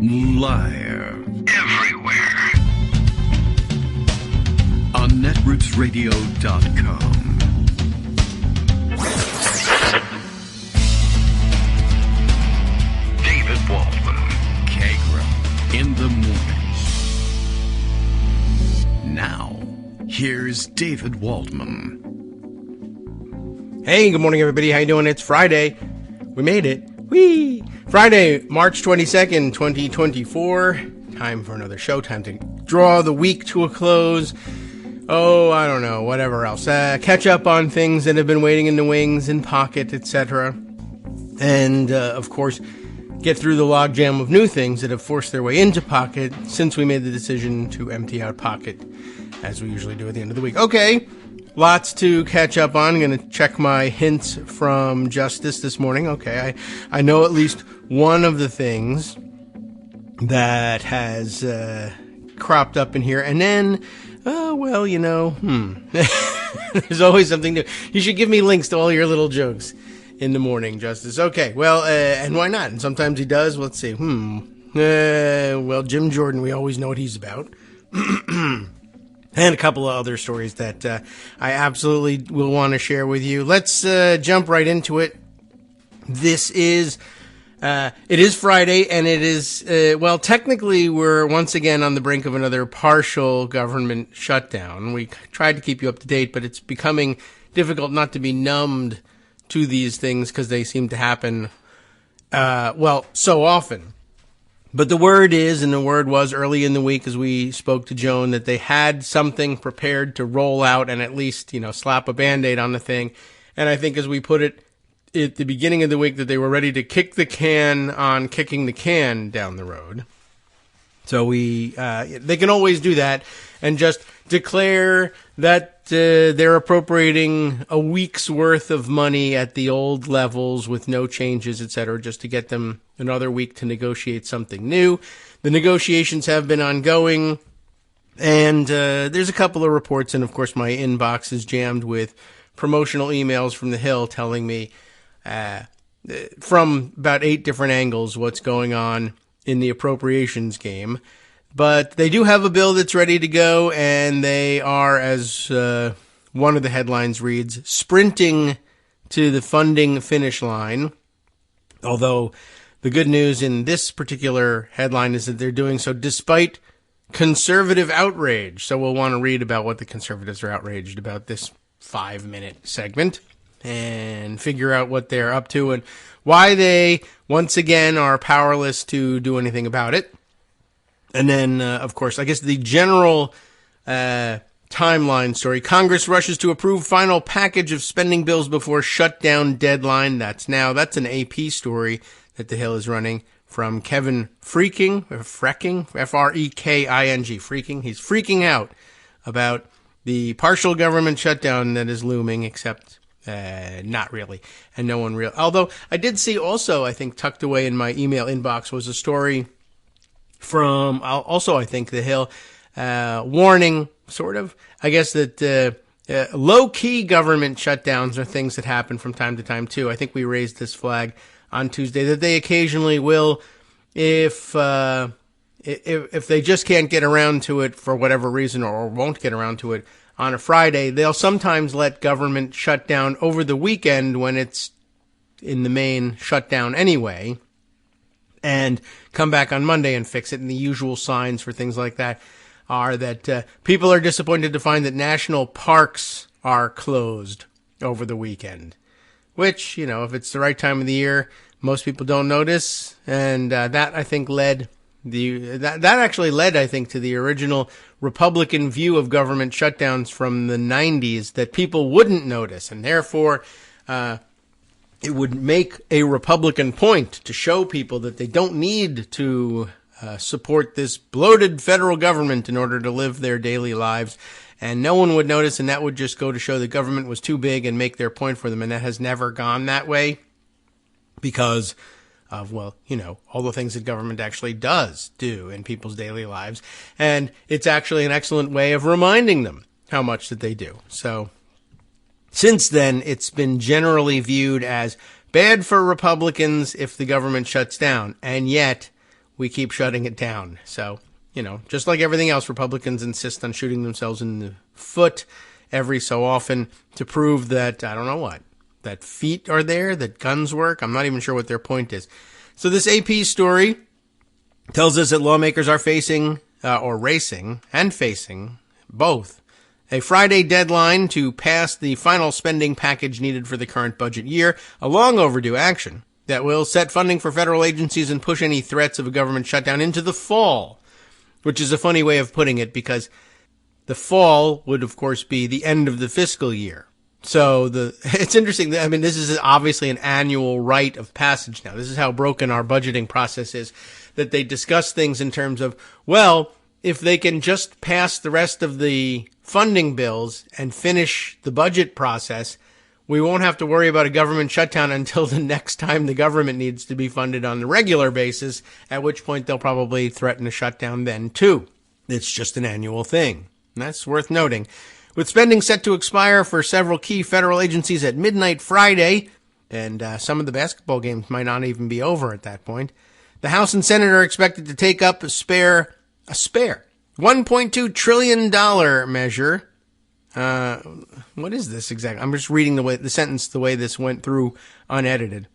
Live. Everywhere. On netrootsradio.com. David Waldman. Kagro. In the morning. Now, here's David Waldman. Hey, good morning, everybody. How you doing? It's Friday. We made it. Whee! Friday, March 22nd, 2024. Time for another show. Time to draw the week to a close. Oh, I don't know. Whatever else. Catch up on things that have been waiting in the wings, in pocket, etc. And, of course, get through the logjam of new things that have forced their way into pocket since we made the decision to empty out pocket, as we usually do at the end of the week. Okay. Lots to catch up on. I'm going to check my hints from Justice this morning. Okay, I know at least one of the things that has cropped up in here. And then, well, you know, there's always something new. You should give me links to all your little jokes in the morning, Justice. Okay, well, and why not? And sometimes he does. Let's see. Well, Jim Jordan, we always know what he's about. And a couple of other stories that I absolutely will want to share with you. Let's jump right into it. It is Friday, and it is, well, technically we're once again on the brink of another partial government shutdown. We tried to keep you up to date, but it's becoming difficult not to be numbed to these things because they seem to happen, well, so often. But the word is, and the word was early in the week as we spoke to Joan, that they had something prepared to roll out and at least, slap a Band-Aid on the thing. And I think as we put it at the beginning of the week, that they were ready to kick the can on kicking the can down the road. So they can always do that and just declare that they're appropriating a week's worth of money at the old levels with no changes, etc., just to get them another week to negotiate something new. The negotiations have been ongoing, and there's a couple of reports, and of course my inbox is jammed with promotional emails from the Hill telling me from about 8 different angles what's going on in the appropriations game. But they do have a bill that's ready to go, and they are, as one of the headlines reads, sprinting to the funding finish line. Although the good news in this particular headline is that they're doing so despite conservative outrage. So we'll want to read about what the conservatives are outraged about this 5-minute segment and figure out what they're up to and why they, once again, are powerless to do anything about it. And then, of course, I guess the general timeline story. Congress rushes to approve final package of spending bills before shutdown deadline. That's an AP story that the Hill is running from Kevin Freaking, Freking, F-R-E-K-I-N-G, Freaking. He's freaking out about the partial government shutdown that is looming, except not really. And no one real. Although I did see also, I think, tucked away in my email inbox was a story from also, I think, the Hill, warning, sort of, I guess, that low-key government shutdowns are things that happen from time to time, too. I think we raised this flag on Tuesday, that they occasionally will, if they just can't get around to it for whatever reason, or won't get around to it on a Friday, they'll sometimes let government shut down over the weekend when it's, in the main, shut down anyway, and come back on Monday and fix it. And the usual signs for things like that are that people are disappointed to find that national parks are closed over the weekend, which, if it's the right time of the year, most people don't notice. And that, I think, led I think, to the original Republican view of government shutdowns from the 90s, that people wouldn't notice, and therefore it would make a Republican point to show people that they don't need to support this bloated federal government in order to live their daily lives, and no one would notice, and that would just go to show the government was too big and make their point for them, and that has never gone that way because of, well, all the things that government actually does do in people's daily lives, and it's actually an excellent way of reminding them how much that they do. So since then, it's been generally viewed as bad for Republicans if the government shuts down, and yet we keep shutting it down. So, just like everything else, Republicans insist on shooting themselves in the foot every so often to prove that, I don't know what, that feet are there, that guns work. I'm not even sure what their point is. So this AP story tells us that lawmakers are facing both a Friday deadline to pass the final spending package needed for the current budget year, a long overdue action that will set funding for federal agencies and push any threats of a government shutdown into the fall, which is a funny way of putting it because the fall would, of course, be the end of the fiscal year. So it's interesting. I mean, this is obviously an annual rite of passage now. This is how broken our budgeting process is, that they discuss things in terms of, well, if they can just pass the rest of the funding bills and finish the budget process, we won't have to worry about a government shutdown until the next time the government needs to be funded on the regular basis, at which point they'll probably threaten a shutdown then too. It's just an annual thing. And that's worth noting. With spending set to expire for several key federal agencies at midnight Friday, and some of the basketball games might not even be over at that point, the House and Senate are expected to take up a spare $1.2 trillion measure. What is this exactly? I'm just reading the sentence the way this went through unedited.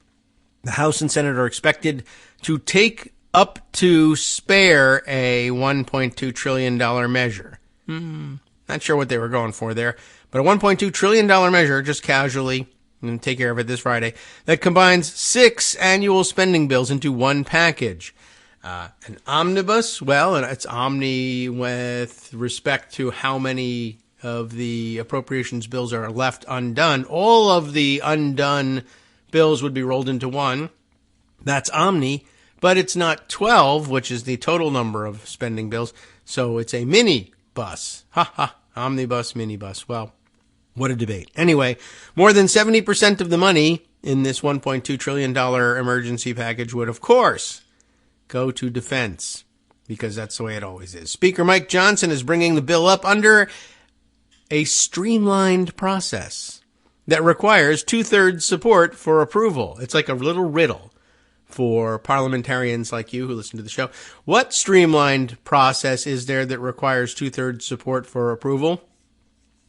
The House and Senate are expected to take up to spare a $1.2 trillion measure. Not sure what they were going for there, but a $1.2 trillion measure, just casually, and take care of it this Friday, that combines 6 annual spending bills into one package. An omnibus, well, and it's omni with respect to how many of the appropriations bills are left undone. All of the undone bills would be rolled into one. That's omni, but it's not 12, which is the total number of spending bills, so it's a mini bus. Omnibus, minibus. Well, what a debate. Anyway, more than 70% of the money in this $1.2 trillion emergency package would, of course, go to defense, because that's the way it always is. Speaker Mike Johnson is bringing the bill up under a streamlined process that requires 2/3 support for approval. It's like a little riddle for parliamentarians like you who listen to the show. What streamlined process is there that requires 2/3 support for approval?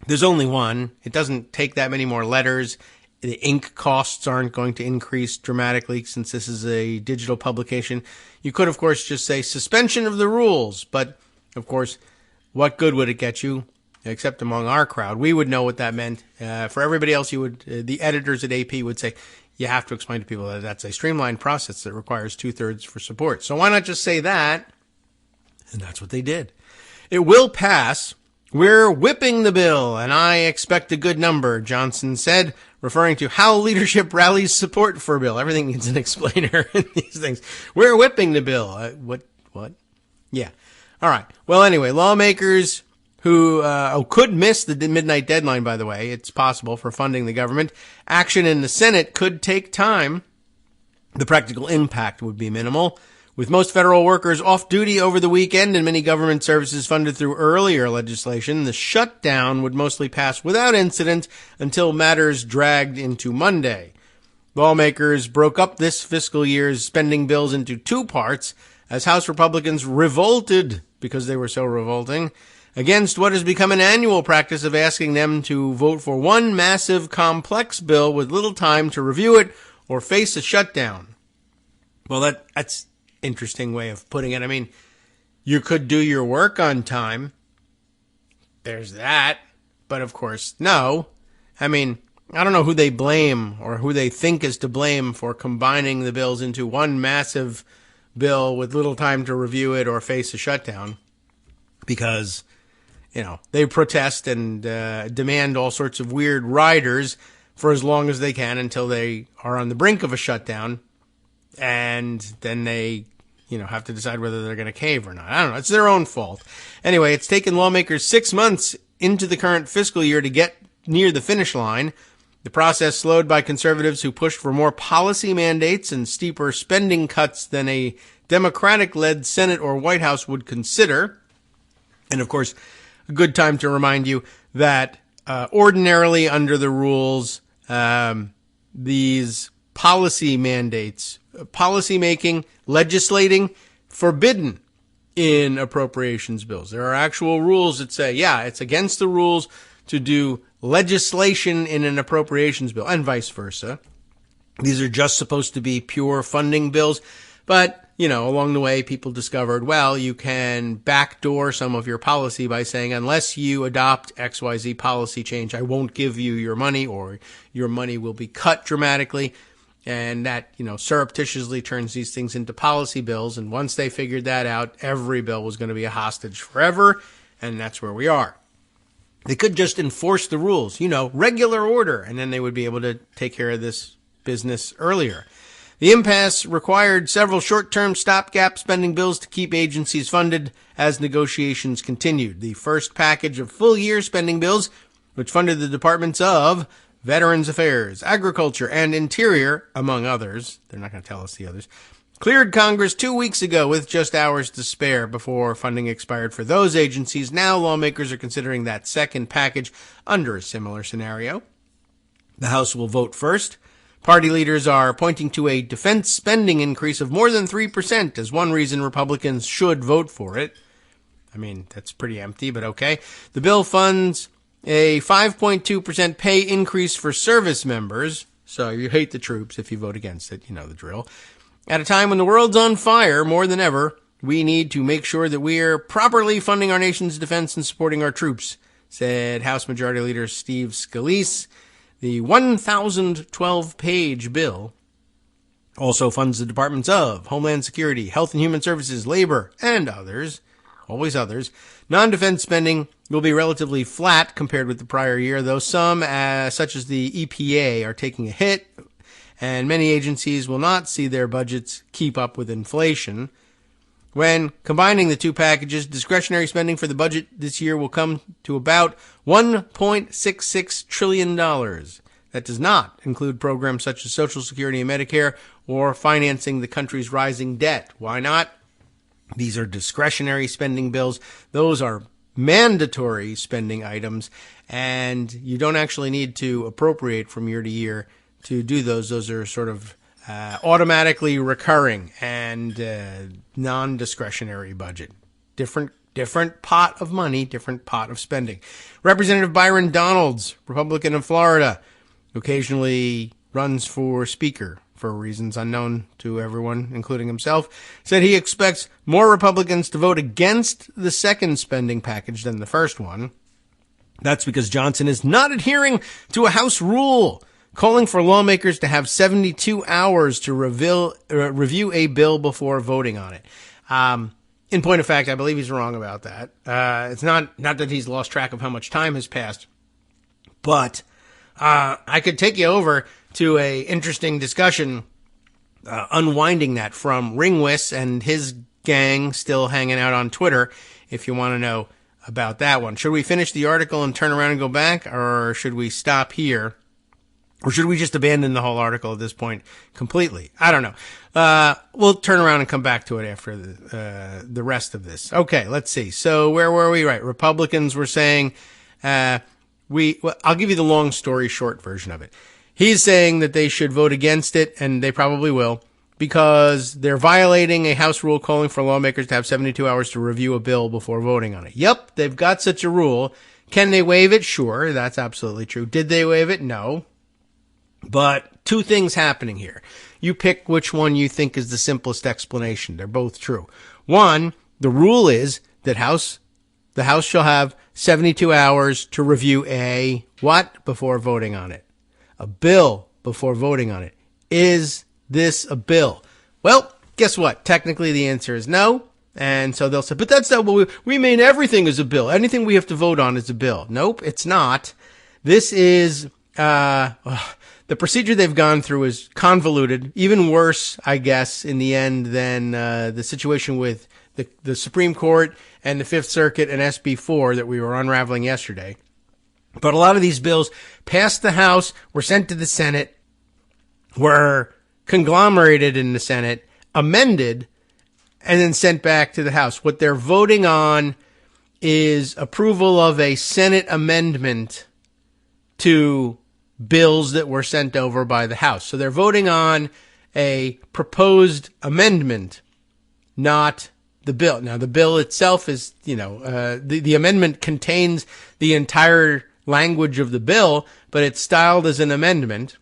There's only one. It doesn't take that many more letters. The ink costs aren't going to increase dramatically since this is a digital publication. You could, of course, just say suspension of the rules. But, of course, what good would it get you? Except among our crowd. We would know what that meant. For everybody else, the editors at AP would say, you have to explain to people that that's a streamlined process that requires 2/3 for support. So why not just say that? And that's what they did. It will pass. We're whipping the bill, and I expect a good number, Johnson said, referring to how leadership rallies support for a bill. Everything needs an explainer in these things. We're whipping the bill. What? Yeah. All right. Well, anyway, lawmakers who could miss the midnight deadline, by the way. It's possible for funding the government. Action in the Senate could take time. The practical impact would be minimal. With most federal workers off duty over the weekend and many government services funded through earlier legislation, the shutdown would mostly pass without incident until matters dragged into Monday. Lawmakers broke up this fiscal year's spending bills into 2 parts as House Republicans revolted, because they were so revolting, against what has become an annual practice of asking them to vote for one massive, complex bill with little time to review it or face a shutdown. Well, that's an interesting way of putting it. I mean, you could do your work on time. There's that. But, of course, no. I mean, I don't know who they blame or who they think is to blame for combining the bills into one massive bill with little time to review it or face a shutdown. Because they protest and demand all sorts of weird riders for as long as they can until they are on the brink of a shutdown. And then they, have to decide whether they're going to cave or not. I don't know. It's their own fault. Anyway, it's taken lawmakers 6 months into the current fiscal year to get near the finish line. The process slowed by conservatives who pushed for more policy mandates and steeper spending cuts than a Democratic-led Senate or White House would consider. And, of course, a good time to remind you that ordinarily under the rules, these policy mandates, policy making, legislating forbidden in appropriations bills. There are actual rules that say, yeah, it's against the rules to do legislation in an appropriations bill, and vice versa. These are just supposed to be pure funding bills. But, along the way, people discovered, well, you can backdoor some of your policy by saying, unless you adopt XYZ policy change, I won't give you your money, or your money will be cut dramatically. And that, surreptitiously turns these things into policy bills. And once they figured that out, every bill was going to be a hostage forever. And that's where we are. They could just enforce the rules, regular order, and then they would be able to take care of this business earlier. The impasse required several short-term stopgap spending bills to keep agencies funded as negotiations continued. The first package of full-year spending bills, which funded the departments of Veterans Affairs, Agriculture, and Interior, among others, they're not going to tell us the others, cleared Congress 2 weeks ago with just hours to spare before funding expired for those agencies. Now lawmakers are considering that second package under a similar scenario. The House will vote first. Party leaders are pointing to a defense spending increase of more than 3% as one reason Republicans should vote for it. I mean, that's pretty empty, but okay. The bill funds a 5.2% pay increase for service members. So you hate the troops if you vote against it. You know the drill. At a time when the world's on fire more than ever, we need to make sure that we are properly funding our nation's defense and supporting our troops, said House Majority Leader Steve Scalise. The 1,012-page bill also funds the departments of Homeland Security, Health and Human Services, Labor, and others, always others. Non-defense spending will be relatively flat compared with the prior year, though some, such as the EPA, are taking a hit, and many agencies will not see their budgets keep up with inflation. When combining the two packages, discretionary spending for the budget this year will come to about $1.66 trillion. That does not include programs such as Social Security and Medicare or financing the country's rising debt. Why not? These are discretionary spending bills. Those are mandatory spending items, and you don't actually need to appropriate from year to year to do those. Those are sort of automatically recurring and non-discretionary budget. Different pot of money, different pot of spending. Representative Byron Donalds, Republican of Florida, occasionally runs for speaker for reasons unknown to everyone, including himself, said he expects more Republicans to vote against the second spending package than the first one. That's because Johnson is not adhering to a House rule calling for lawmakers to have 72 hours to review a bill before voting on it. In point of fact, I believe he's wrong about that. It's not that he's lost track of how much time has passed, but I could take you over to a interesting discussion unwinding that from Ringwis and his gang still hanging out on Twitter if you want to know about that one. Should we finish the article and turn around and go back, or should we stop here? Or should we just abandon the whole article at this point completely? I don't know. We'll turn around and come back to it after the rest of this. Okay, let's see. So where were we? Right. Republicans were saying, I'll give you the long story short version of it. He's saying that they should vote against it, and they probably will, because they're violating a House rule calling for lawmakers to have 72 hours to review a bill before voting on it. Yep, they've got such a rule. Can they waive it? Sure, that's absolutely true. Did they waive it? No. But two things happening here. You pick which one you think is the simplest explanation. They're both true. One, the rule is that the House shall have 72 hours to review a what before voting on it? A bill before voting on it. Is this a bill? Well, guess what? Technically, the answer is no. And so they'll say, but that's not what we mean. Everything is a bill. Anything we have to vote on is a bill. Nope, it's not. This is, the procedure they've gone through is convoluted, even worse, I guess, in the end than the situation with the Supreme Court and the Fifth Circuit and SB4 that we were unraveling yesterday. But a lot of these bills passed the House, were sent to the Senate, were conglomerated in the Senate, amended, and then sent back to the House. What they're voting on is approval of a Senate amendment to bills that were sent over by the House. So they're voting on a proposed amendment not the bill. Now, the bill itself is, the amendment contains the entire language of the bill, but it's styled as an amendment.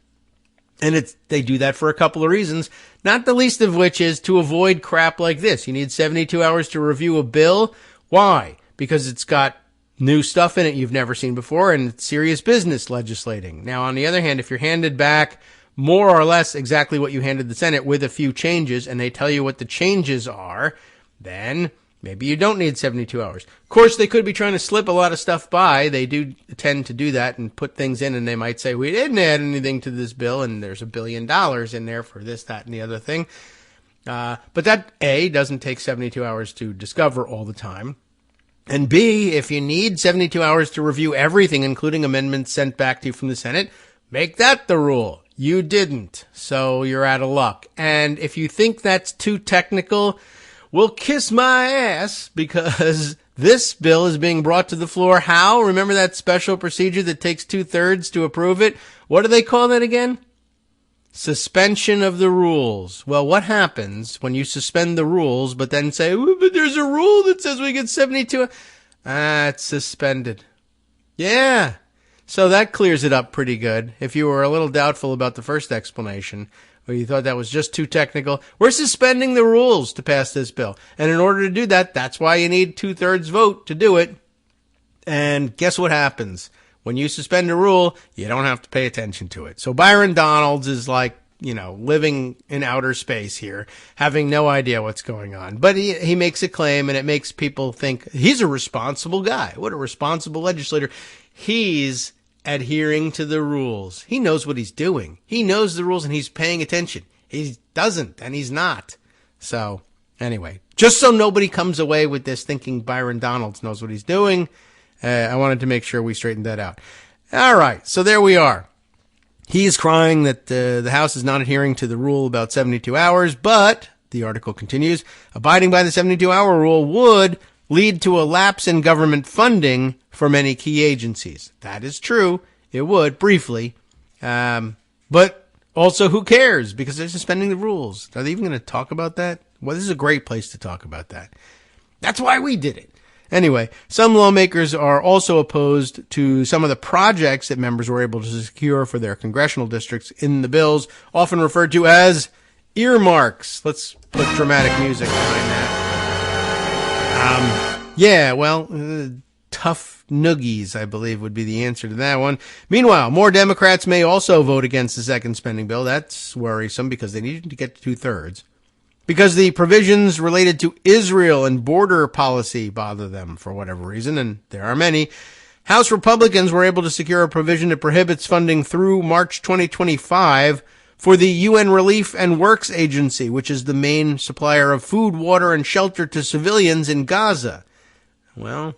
And they do that for a couple of reasons, not the least of which is to avoid crap like this. You need 72 hours to review a bill. Why? Because it's got new stuff in it you've never seen before, and it's serious business legislating. Now, on the other hand, if you're handed back more or less exactly what you handed the Senate with a few changes, and they tell you what the changes are, then maybe you don't need 72 hours. Of course, they could be trying to slip a lot of stuff by. They do tend to do that and put things in, and they might say, we didn't add anything to this bill, and there's $1 billion in there for this, that, and the other thing. But that, A, doesn't take 72 hours to discover all the time. And B, if you need 72 hours to review everything, including amendments sent back to you from the Senate, make that the rule. You didn't, so you're out of luck. And if you think that's too technical, well, kiss my ass, because this bill is being brought to the floor. How? Remember that special procedure that takes 2/3 to approve it? What do they call that again? Suspension of the rules. Well, what happens when you suspend the rules, but then say, but there's a rule that says we get 72? It's suspended. Yeah. So that clears it up pretty good. If you were a little doubtful about the first explanation, or you thought that was just too technical, we're suspending the rules to pass this bill. And in order to do that, that's why you need 2/3 vote to do it. And guess what happens? When you suspend a rule, you don't have to pay attention to it. So Byron Donalds is like, living in outer space here, having no idea what's going on. But he makes a claim, and it makes people think he's a responsible guy. What a responsible legislator. He's adhering to the rules. He knows what he's doing. He knows the rules, and he's paying attention. He doesn't, and he's not. So, anyway, just so nobody comes away with this thinking Byron Donalds knows what he's doing, I wanted to make sure we straightened that out. All right, so there we are. He is crying that the House is not adhering to the rule about 72 hours, but, the article continues, abiding by the 72-hour rule would lead to a lapse in government funding for many key agencies. That is true. It would, briefly. But also, who cares? Because they're suspending the rules. Are they even going to talk about that? Well, this is a great place to talk about that. That's why we did it. Anyway, some lawmakers are also opposed to some of the projects that members were able to secure for their congressional districts in the bills, often referred to as earmarks. Let's put dramatic music behind that. Tough noogies, I believe, would be the answer to that one. Meanwhile, more Democrats may also vote against the second spending bill. That's worrisome because they needed to get to 2/3. Because the provisions related to Israel and border policy bother them for whatever reason, and there are many. House Republicans were able to secure a provision that prohibits funding through March 2025 for the UN Relief and Works Agency, which is the main supplier of food, water, and shelter to civilians in Gaza. Well,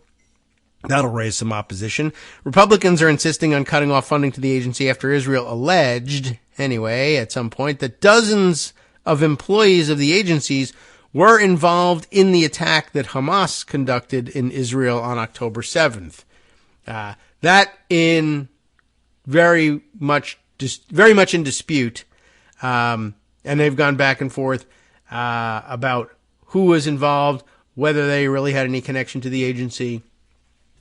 that'll raise some opposition. Republicans are insisting on cutting off funding to the agency after Israel alleged, anyway, at some point, that dozens of employees of the agencies were involved in the attack that Hamas conducted in Israel on October 7th. That in very much in dispute, and they've gone back and forth about who was involved, whether they really had any connection to the agency,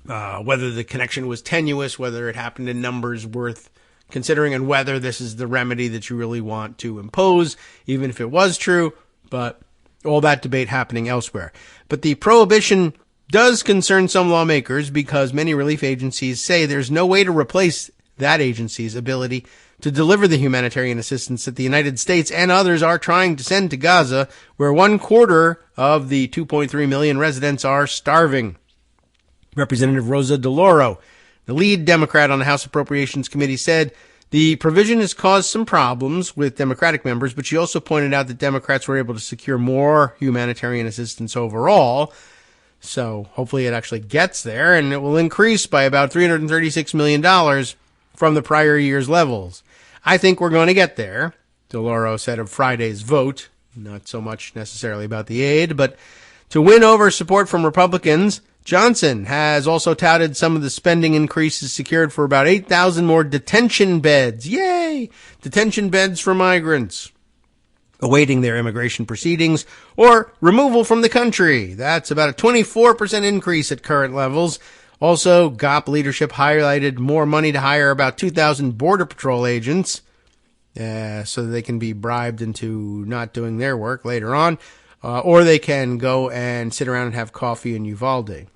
whether the connection was tenuous, whether it happened in numbers worth considering, and whether this is the remedy that you really want to impose, even if it was true, but all that debate happening elsewhere. But the prohibition does concern some lawmakers because many relief agencies say there's no way to replace that agency's ability to deliver the humanitarian assistance that the United States and others are trying to send to Gaza, where 1/4 of the 2.3 million residents are starving. Representative Rosa DeLauro, the lead Democrat on the House Appropriations Committee, said the provision has caused some problems with Democratic members, but she also pointed out that Democrats were able to secure more humanitarian assistance overall. So hopefully it actually gets there, and it will increase by about $336 million from the prior year's levels. I think we're going to get there, DeLauro said of Friday's vote. Not so much necessarily about the aid, but to win over support from Republicans, Johnson has also touted some of the spending increases secured for about 8,000 more detention beds. Yay! Detention beds for migrants. awaiting their immigration proceedings or removal from the country. That's about a 24% increase at current levels. Also, GOP leadership highlighted more money to hire about 2,000 Border Patrol agents so that they can be bribed into not doing their work later on, or they can go and sit around and have coffee in Uvalde.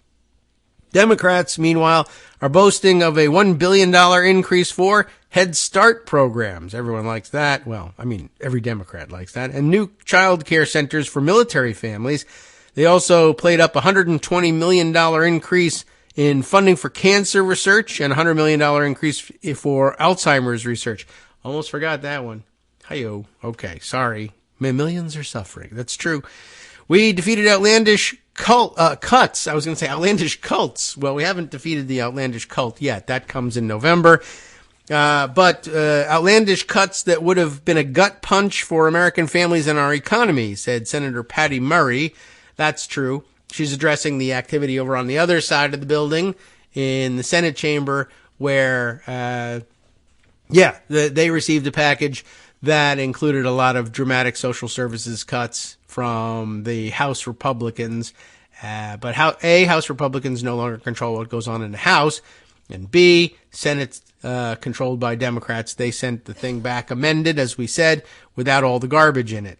Democrats, meanwhile, are boasting of a $1 billion increase for Head Start programs. Everyone likes that. Well, I mean, every Democrat likes that. And new child care centers for military families. They also played up a $120 million increase in funding for cancer research and a $100 million increase for Alzheimer's research. Almost forgot that one. Hi-yo. Okay, sorry. Millions are suffering. That's true. We defeated outlandish cuts. I was going to say outlandish cults. Well, we haven't defeated the outlandish cult yet. That comes in November. But outlandish cuts that would have been a gut punch for American families and our economy, said Senator Patty Murray. That's true. She's addressing the activity over on the other side of the building in the Senate chamber where, they received a package that included a lot of dramatic social services cuts from the House Republicans. But House Republicans no longer control what goes on in the House. And B, Senate controlled by Democrats. They sent the thing back amended, as we said, without all the garbage in it.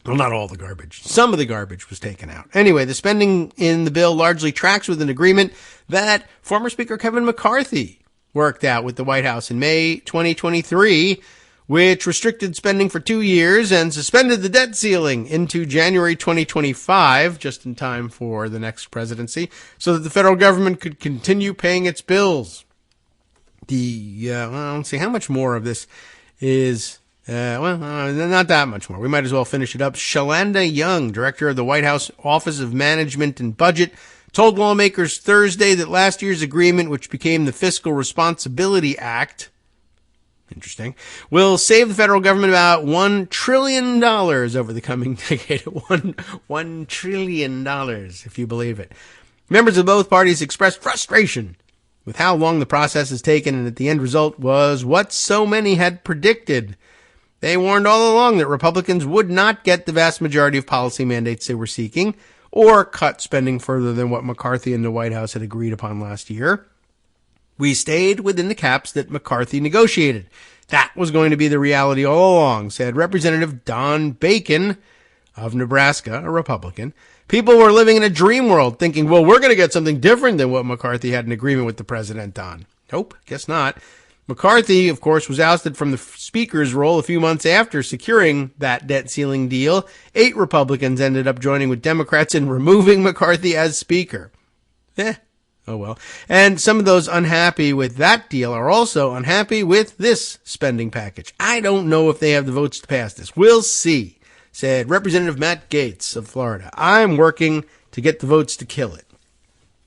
Well, not all the garbage. Some of the garbage was taken out. Anyway, the spending in the bill largely tracks with an agreement that former Speaker Kevin McCarthy worked out with the White House in May 2023, which restricted spending for 2 years and suspended the debt ceiling into January 2025, just in time for the next presidency, so that the federal government could continue paying its bills. Let's see, how much more of this is, not that much more. We might as well finish it up. Shalanda Young, director of the White House Office of Management and Budget, told lawmakers Thursday that last year's agreement, which became the Fiscal Responsibility Act, interesting, will save the federal government about $1 trillion over the coming decade. $1 trillion, if you believe it. Members of both parties expressed frustration with how long the process has taken, and that the end result was what so many had predicted. They warned all along that Republicans would not get the vast majority of policy mandates they were seeking, or cut spending further than what McCarthy and the White House had agreed upon last year. We stayed within the caps that McCarthy negotiated. That was going to be the reality all along, said Representative Don Bacon of Nebraska, a Republican. People were living in a dream world thinking, well, we're going to get something different than what McCarthy had an agreement with the president on. Nope, guess not. McCarthy, of course, was ousted from the speaker's role a few months after securing that debt ceiling deal. 8 Republicans ended up joining with Democrats in removing McCarthy as speaker. Oh well. And some of those unhappy with that deal are also unhappy with this spending package. I don't know if they have the votes to pass this. We'll see, said Representative Matt Gaetz of Florida. I'm working to get the votes to kill it.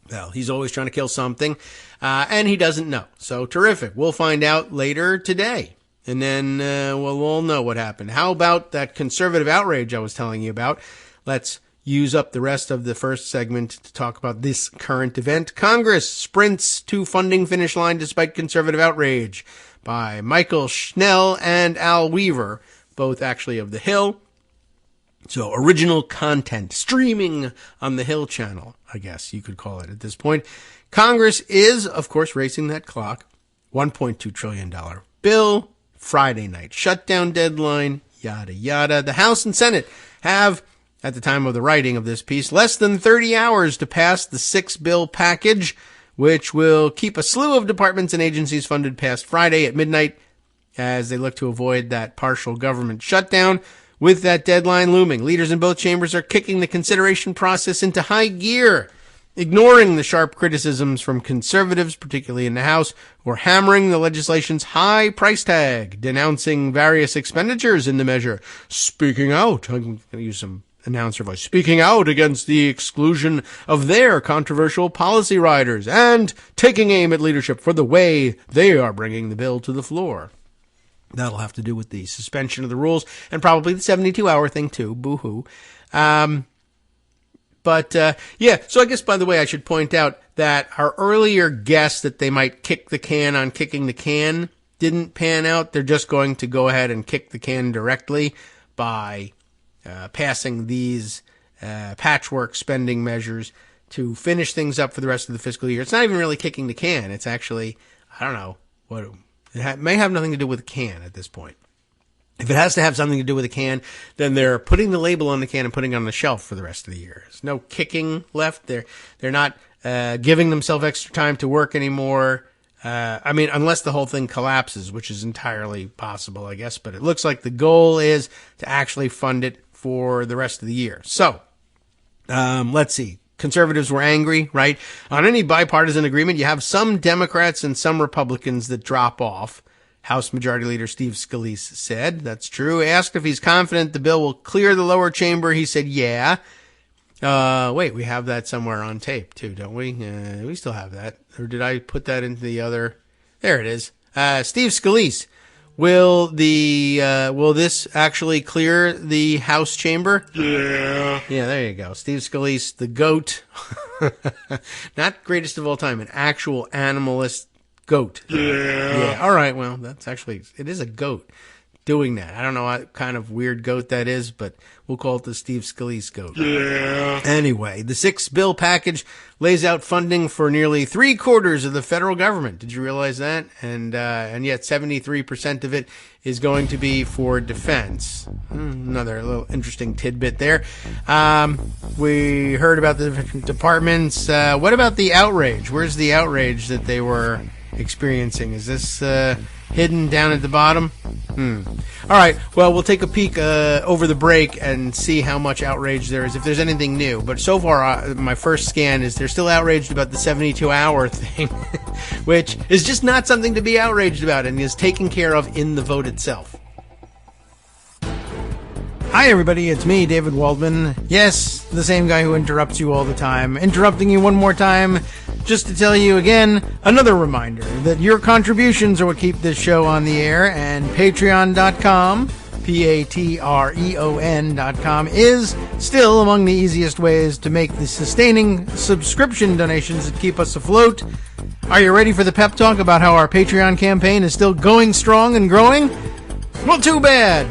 Well, he's always trying to kill something, and he doesn't know. So terrific. We'll find out later today, and then we'll all know what happened. How about that conservative outrage I was telling you about? Let's use up the rest of the first segment to talk about this current event. Congress sprints to funding finish line despite conservative outrage, by Michael Schnell and Al Weaver, both actually of The Hill. So original content streaming on the Hill channel, I guess you could call it at this point. Congress is, of course, racing that clock. $1.2 trillion bill, Friday night shutdown deadline, yada, yada. The House and Senate have, at the time of the writing of this piece, less than 30 hours to pass the 6-bill package, which will keep a slew of departments and agencies funded past Friday at midnight as they look to avoid that partial government shutdown. With that deadline looming, leaders in both chambers are kicking the consideration process into high gear, ignoring the sharp criticisms from conservatives, particularly in the House, who are hammering the legislation's high price tag, denouncing various expenditures in the measure, speaking out. I'm going to use some announcer voice, speaking out against the exclusion of their controversial policy riders and taking aim at leadership for the way they are bringing the bill to the floor. That'll have to do with the suspension of the rules and probably the 72-hour thing too. Boo-hoo. So I guess, by the way, I should point out that our earlier guess that they might kick the can on kicking the can didn't pan out. They're just going to go ahead and kick the can directly by passing these patchwork spending measures to finish things up for the rest of the fiscal year. It's not even really kicking the can. It's actually, I don't know, may have nothing to do with the can at this point. If it has to have something to do with a can, then they're putting the label on the can and putting it on the shelf for the rest of the year. There's no kicking left. They're not giving themselves extra time to work anymore. Unless the whole thing collapses, which is entirely possible, I guess. But it looks like the goal is to actually fund it for the rest of the year. So, let's see. Conservatives were angry, right? On any bipartisan agreement, you have some Democrats and some Republicans that drop off. House Majority Leader Steve Scalise said, that's true. Asked if he's confident the bill will clear the lower chamber, he said, yeah. Wait, we have that somewhere on tape too, don't we? We still have that. Or did I put that into the other? There it is. Steve Scalise, will this actually clear the House chamber? Yeah. Yeah, there you go. Steve Scalise, the GOAT. Not greatest of all time, an actual animalist goat. Yeah. All right. Well, it is a goat doing that. I don't know what kind of weird goat that is, but we'll call it the Steve Scalise goat. Yeah. Anyway, the 6-bill package lays out funding for nearly 3/4 of the federal government. Did you realize that? And yet 73% of it is going to be for defense. Another little interesting tidbit there. We heard about the different departments. What about the outrage? Where's the outrage that they were experiencing? Is this hidden down at the bottom? All right. Well, we'll take a peek over the break and see how much outrage there is, if there's anything new. But so far, my first scan is they're still outraged about the 72-hour thing, which is just not something to be outraged about and is taken care of in the vote itself. Hi, everybody. It's me, David Waldman. Yes, the same guy who interrupts you all the time. Interrupting you one more time just to tell you again, another reminder that your contributions are what keep this show on the air, and Patreon.com, Patreon.com, is still among the easiest ways to make the sustaining subscription donations that keep us afloat. Are you ready for the pep talk about how our Patreon campaign is still going strong and growing? Well, too bad.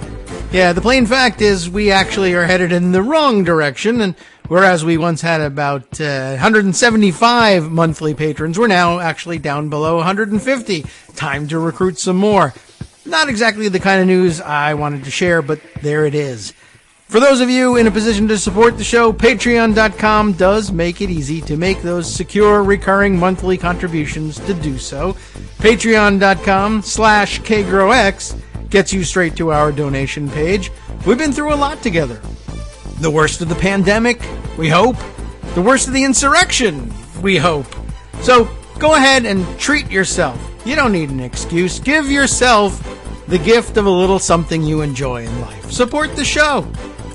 Yeah, the plain fact is we actually are headed in the wrong direction, and whereas we once had about 175 monthly patrons, we're now actually down below 150. Time to recruit some more. Not exactly the kind of news I wanted to share, but there it is. For those of you in a position to support the show, Patreon.com does make it easy to make those secure, recurring monthly contributions to do so. Patreon.com/KagroX gets you straight to our donation page. We've been through a lot together. The worst of the pandemic, we hope. The worst of the insurrection, we hope. So go ahead and treat yourself. You don't need an excuse. Give yourself the gift of a little something you enjoy in life. Support the show.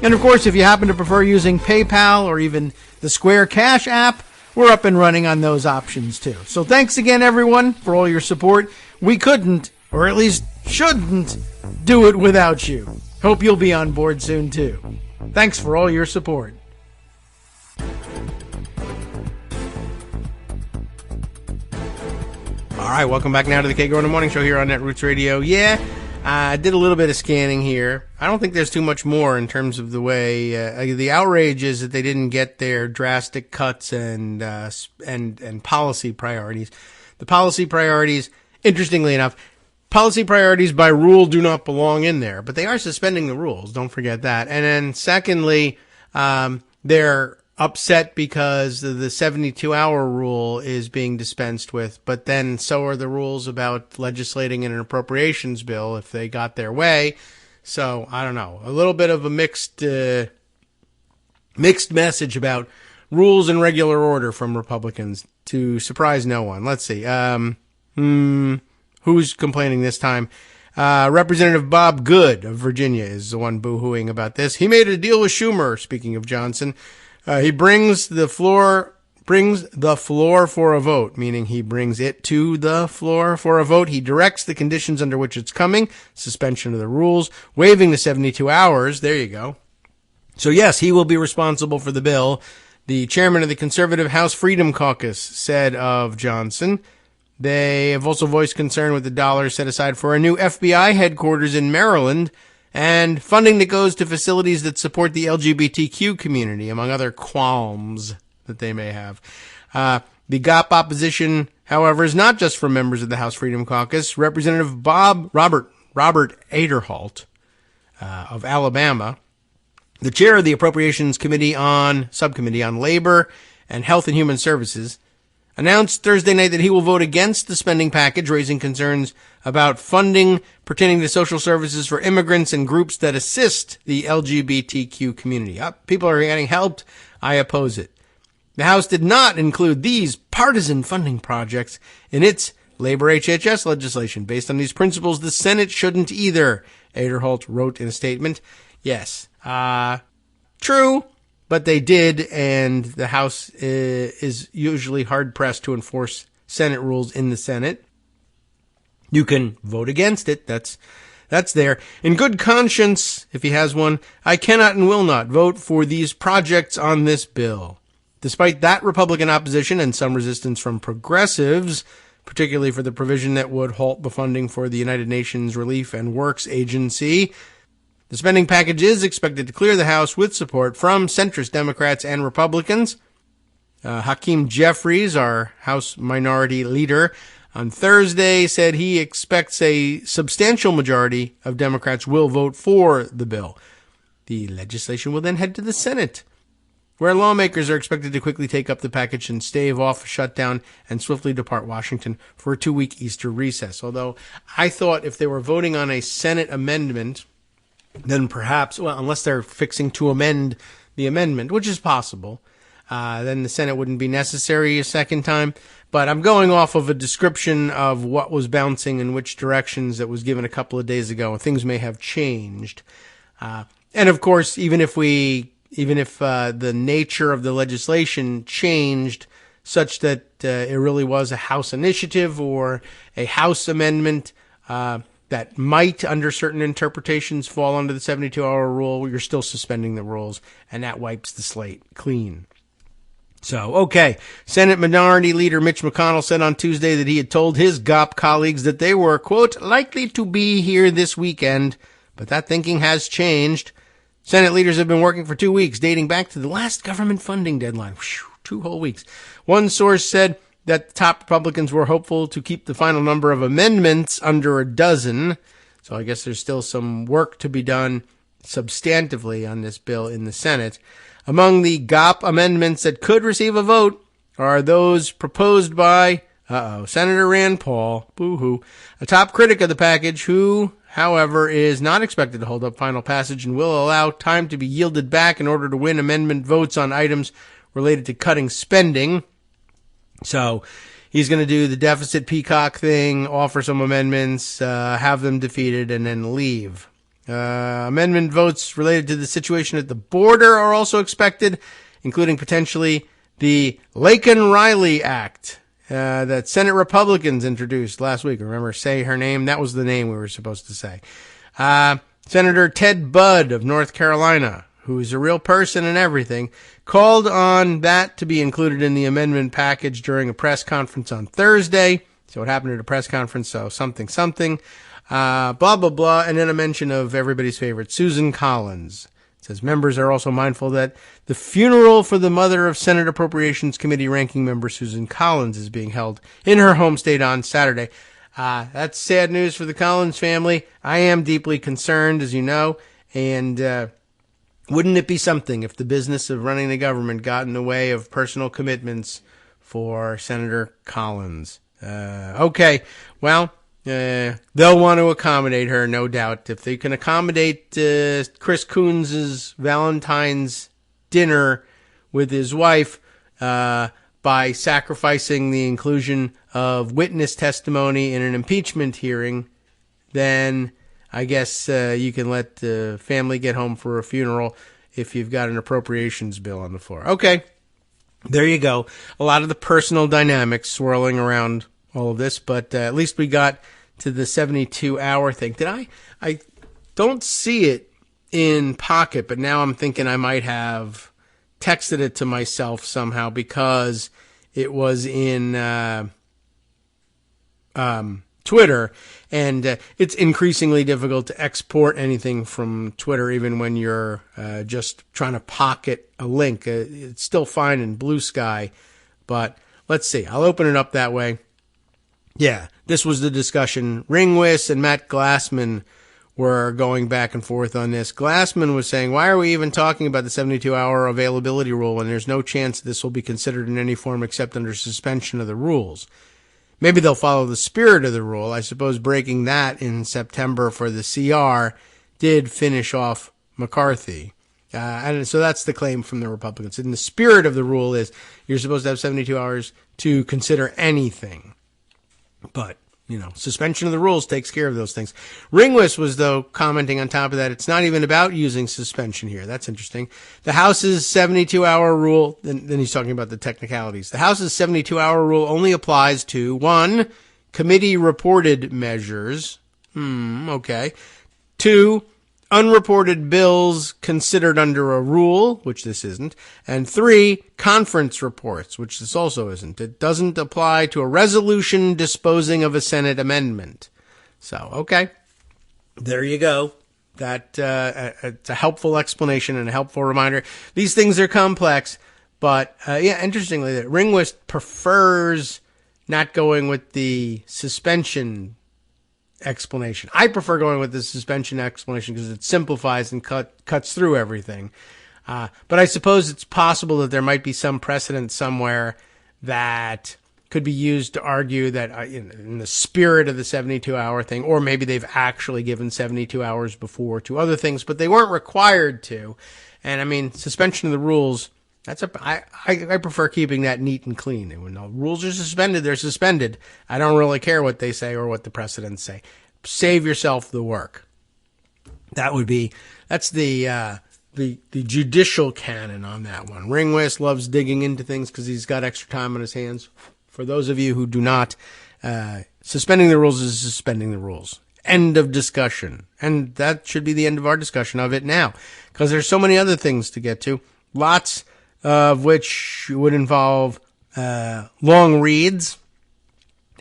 And of course, if you happen to prefer using PayPal or even the Square Cash app, we're up and running on those options too. So thanks again, everyone, for all your support. We couldn't, or at least shouldn't, do it without you. Hope you'll be on board soon too. Thanks for all your support. All right, welcome back now to the Kagro in the Morning Show here on Netroots Radio. Yeah, I did a little bit of scanning here. I don't think there's too much more in terms of the way the outrage is that they didn't get their drastic cuts and policy priorities. The policy priorities, interestingly enough, policy priorities by rule do not belong in there, but they are suspending the rules. Don't forget that. And then secondly, they're upset because the 72-hour rule is being dispensed with, but then so are the rules about legislating an appropriations bill if they got their way. So, I don't know. A little bit of a mixed message about rules in regular order from Republicans to surprise no one. Let's see. Who's complaining this time? Representative Bob Good of Virginia is the one boo-hooing about this. He made a deal with Schumer, speaking of Johnson. He brings the floor for a vote, meaning he brings it to the floor for a vote. He directs the conditions under which it's coming, suspension of the rules, waiving the 72 hours. There you go. So yes, he will be responsible for the bill. The chairman of the Conservative House Freedom Caucus said of Johnson. They have also voiced concern with the dollars set aside for a new FBI headquarters in Maryland and funding that goes to facilities that support the LGBTQ community, among other qualms that they may have. The GOP opposition, however, is not just from members of the House Freedom Caucus. Representative Robert Aderholt of Alabama, the chair of the Appropriations Subcommittee on Labor and Health and Human Services, announced Thursday night that he will vote against the spending package, raising concerns about funding pertaining to social services for immigrants and groups that assist the LGBTQ community. People are getting helped. I oppose it. The House did not include these partisan funding projects in its labor HHS legislation. Based on these principles, the Senate shouldn't either, Aderholt wrote in a statement. Yes, true. But they did, and the House is usually hard-pressed to enforce Senate rules in the Senate. You can vote against it. That's there. In good conscience, if he has one, I cannot and will not vote for these projects on this bill. Despite that Republican opposition and some resistance from progressives, particularly for the provision that would halt the funding for the United Nations Relief and Works Agency, the spending package is expected to clear the House with support from centrist Democrats and Republicans. Hakeem Jeffries, our House Minority Leader, on Thursday said he expects a substantial majority of Democrats will vote for the bill. The legislation will then head to the Senate, where lawmakers are expected to quickly take up the package and stave off a shutdown and swiftly depart Washington for a 2-week Easter recess. Although I thought if they were voting on a Senate amendment, then perhaps, well, unless they're fixing to amend the amendment, which is possible, then the Senate wouldn't be necessary a second time. But I'm going off of a description of what was bouncing in which directions that was given a couple of days ago, and things may have changed. And of course, even if the nature of the legislation changed such that it really was a House initiative or a House amendment, that might, under certain interpretations, fall under the 72-hour rule, you're still suspending the rules, and that wipes the slate clean. So, okay. Senate Minority Leader Mitch McConnell said on Tuesday that he had told his GOP colleagues that they were, quote, likely to be here this weekend, but that thinking has changed. Senate leaders have been working for 2 weeks, dating back to the last government funding deadline. Whew, 2 whole weeks. One source said that the top Republicans were hopeful to keep the final number of amendments under a dozen. So I guess there's still some work to be done substantively on this bill in the Senate. Among the GOP amendments that could receive a vote are those proposed by, Senator Rand Paul, boo-hoo, a top critic of the package who, however, is not expected to hold up final passage and will allow time to be yielded back in order to win amendment votes on items related to cutting spending. So he's going to do the deficit peacock thing, offer some amendments, have them defeated, and then leave. Amendment votes related to the situation at the border are also expected, including potentially the Laken-Riley Act that Senate Republicans introduced last week. Remember, say her name? That was the name we were supposed to say. Senator Ted Budd of North Carolina, who is a real person and everything, called on that to be included in the amendment package during a press conference on Thursday. So what happened at a press conference? So something. Blah, blah, blah. And then a mention of everybody's favorite, Susan Collins. It says members are also mindful that the funeral for the mother of Senate Appropriations Committee ranking member Susan Collins is being held in her home state on Saturday. That's sad news for the Collins family. I am deeply concerned, as you know, and wouldn't it be something if the business of running the government got in the way of personal commitments for Senator Collins? Okay, well, they'll want to accommodate her, no doubt. If they can accommodate Chris Coons' Valentine's dinner with his wife by sacrificing the inclusion of witness testimony in an impeachment hearing, then I guess you can let the family get home for a funeral if you've got an appropriations bill on the floor. Okay, there you go. A lot of the personal dynamics swirling around all of this, but at least we got to the 72-hour thing. Did I don't see it in Pocket, but now I'm thinking I might have texted it to myself somehow because it was in Twitter, and it's increasingly difficult to export anything from Twitter, even when you're just trying to pocket a link. It's still fine in Blue Sky, but let's see. I'll open it up that way. Yeah, this was the discussion. Ringwis and Matt Glassman were going back and forth on this. Glassman was saying, why are we even talking about the 72-hour availability rule when there's no chance this will be considered in any form except under suspension of the rules? Maybe they'll follow the spirit of the rule. I suppose breaking that in September for the CR did finish off McCarthy. And so that's the claim from the Republicans. And the spirit of the rule is you're supposed to have 72 hours to consider anything. But, suspension of the rules takes care of those things. Ringwis was, though, commenting on top of that, it's not even about using suspension here. That's interesting. The House's 72-hour rule, then he's talking about the technicalities. The House's 72-hour rule only applies to, 1, committee-reported measures. Okay. 2, unreported bills considered under a rule, which this isn't, and 3, conference reports, which this also isn't. It doesn't apply to a resolution disposing of a Senate amendment. So, okay, there you go. That it's a helpful explanation and a helpful reminder. These things are complex, but interestingly, that Ringwist prefers not going with the suspension explanation. I prefer going with the suspension explanation because it simplifies and cuts through everything. But I suppose it's possible that there might be some precedent somewhere that could be used to argue that in the spirit of the 72-hour thing, or maybe they've actually given 72 hours before to other things, but they weren't required to. And I mean, suspension of the rules, I prefer keeping that neat and clean. And when the rules are suspended, they're suspended. I don't really care what they say or what the precedents say. Save yourself the work. That's the judicial canon on that one. Ringwist loves digging into things because he's got extra time on his hands. For those of you who do not, suspending the rules is suspending the rules. End of discussion. And that should be the end of our discussion of it now, because there's so many other things to get to. Lots of which would involve long reads,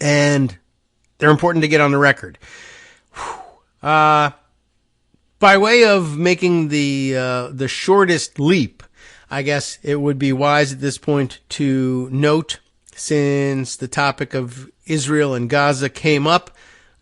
and they're important to get on the record. By way of making the shortest leap, I guess it would be wise at this point to note, since the topic of Israel and Gaza came up,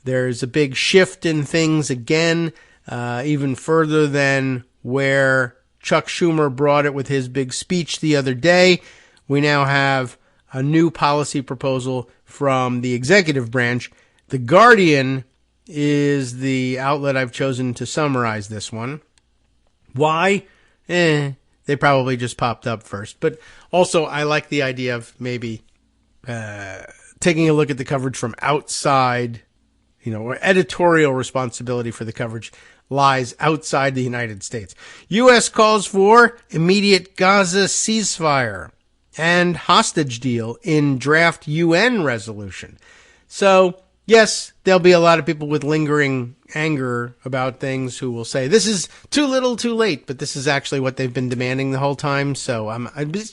there's a big shift in things again, even further than where Chuck Schumer brought it with his big speech the other day. We now have a new policy proposal from the executive branch. The Guardian is the outlet I've chosen to summarize this one. Why? They probably just popped up first. But also, I like the idea of maybe taking a look at the coverage from outside, or editorial responsibility for the coverage lies outside the United States. U.S. calls for immediate Gaza ceasefire and hostage deal in draft UN resolution. So, yes, there'll be a lot of people with lingering anger about things who will say, this is too little too late, but this is actually what they've been demanding the whole time. So I'm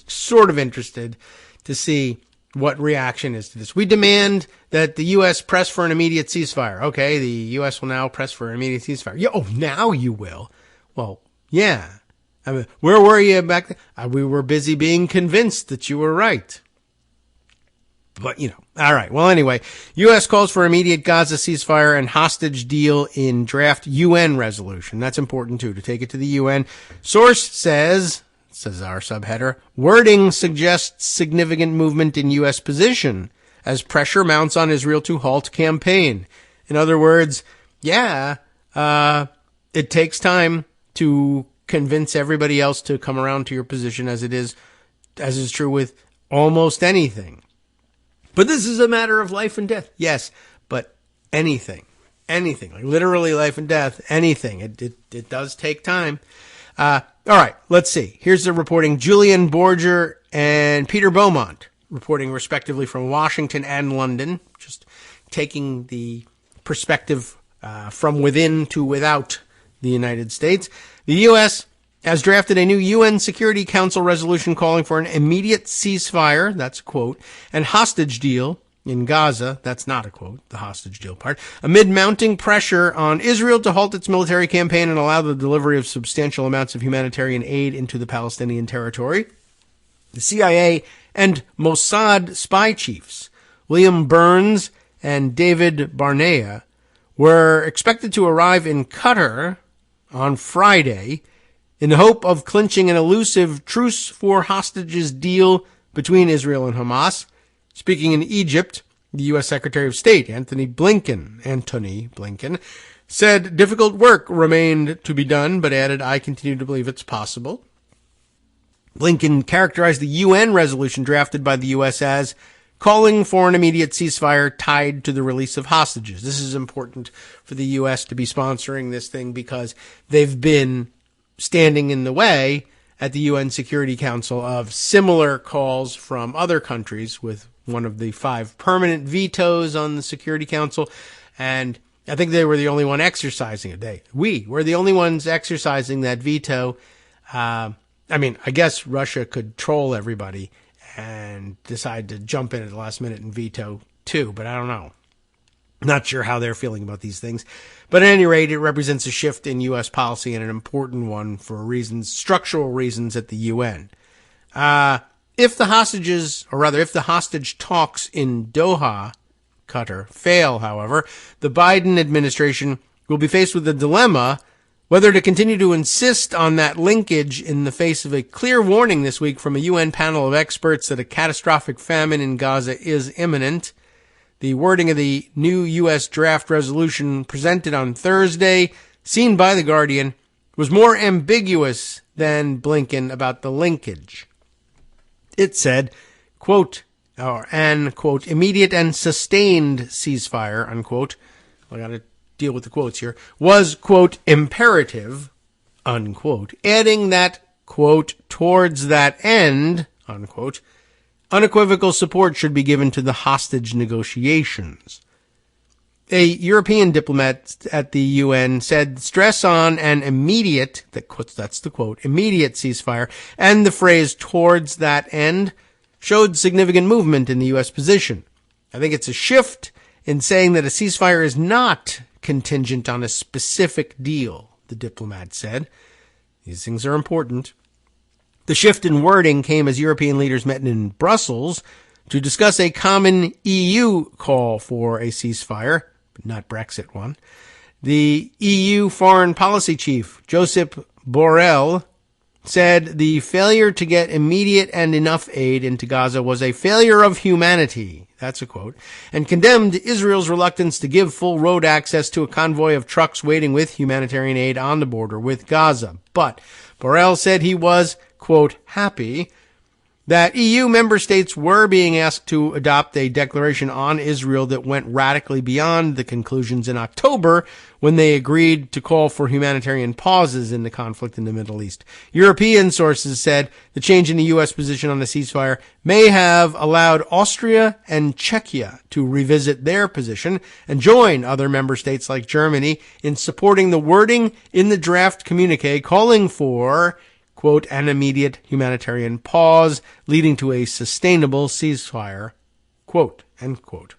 sort of interested to see what reaction is to this. We demand that the U.S. press for an immediate ceasefire. Okay, the U.S. will now press for an immediate ceasefire. Yeah, now you will. Well, yeah. I mean, where were you back then? We were busy being convinced that you were right. But, all right. Well, anyway, U.S. calls for immediate Gaza ceasefire and hostage deal in draft UN resolution. That's important, too, to take it to the UN. Source says our subheader, wording suggests significant movement in U.S. position as pressure mounts on Israel to halt campaign. In other words, it takes time to convince everybody else to come around to your position, as is true with almost anything. But this is a matter of life and death. Yes, but anything, like literally life and death, anything. It does take time. All right, let's see. Here's the reporting. Julian Borger and Peter Beaumont reporting respectively from Washington and London, just taking the perspective from within to without the United States. The U.S. has drafted a new UN Security Council resolution calling for an immediate ceasefire, that's a quote, and hostage deal in Gaza, that's not a quote, the hostage deal part, amid mounting pressure on Israel to halt its military campaign and allow the delivery of substantial amounts of humanitarian aid into the Palestinian territory. The CIA and Mossad spy chiefs, William Burns and David Barnea, were expected to arrive in Qatar on Friday in the hope of clinching an elusive truce for hostages deal between Israel and Hamas. Speaking in Egypt, the U.S. Secretary of State, Antony Blinken, said difficult work remained to be done, but added, I continue to believe it's possible. Blinken characterized the UN resolution drafted by the U.S. as calling for an immediate ceasefire tied to the release of hostages. This is important for the U.S. to be sponsoring this thing because they've been standing in the way at the UN Security Council of similar calls from other countries, with one of the 5 permanent vetoes on the Security Council. And I think they were the only one exercising it. We were the only ones exercising that veto. I guess Russia could troll everybody and decide to jump in at the last minute and veto too, but I don't know. Not sure how they're feeling about these things. But at any rate, it represents a shift in U.S. policy and an important one for reasons, structural reasons at the UN. If the hostage talks in Doha, Qatar, fail, however, the Biden administration will be faced with a dilemma whether to continue to insist on that linkage in the face of a clear warning this week from a UN panel of experts that a catastrophic famine in Gaza is imminent. The wording of the new U.S. draft resolution presented on Thursday, seen by The Guardian, was more ambiguous than Blinken about the linkage. It said, quote, quote, immediate and sustained ceasefire, unquote, I got to deal with the quotes here, was, quote, imperative, unquote, adding that, quote, towards that end, unquote, unequivocal support should be given to the hostage negotiations. A European diplomat at the UN said stress on an immediate, that's the quote, immediate ceasefire, and the phrase towards that end showed significant movement in the U.S. position. I think it's a shift in saying that a ceasefire is not contingent on a specific deal, the diplomat said. These things are important. The shift in wording came as European leaders met in Brussels to discuss a common EU call for a ceasefire, but not Brexit one. The EU foreign policy chief, Josep Borrell, said the failure to get immediate and enough aid into Gaza was a failure of humanity, that's a quote, and condemned Israel's reluctance to give full road access to a convoy of trucks waiting with humanitarian aid on the border with Gaza. But Borrell said he was, quote, happy that EU member states were being asked to adopt a declaration on Israel that went radically beyond the conclusions in October when they agreed to call for humanitarian pauses in the conflict in the Middle East. European sources said the change in the U.S. position on the ceasefire may have allowed Austria and Czechia to revisit their position and join other member states like Germany in supporting the wording in the draft communique calling for, quote, an immediate humanitarian pause leading to a sustainable ceasefire, quote, end quote.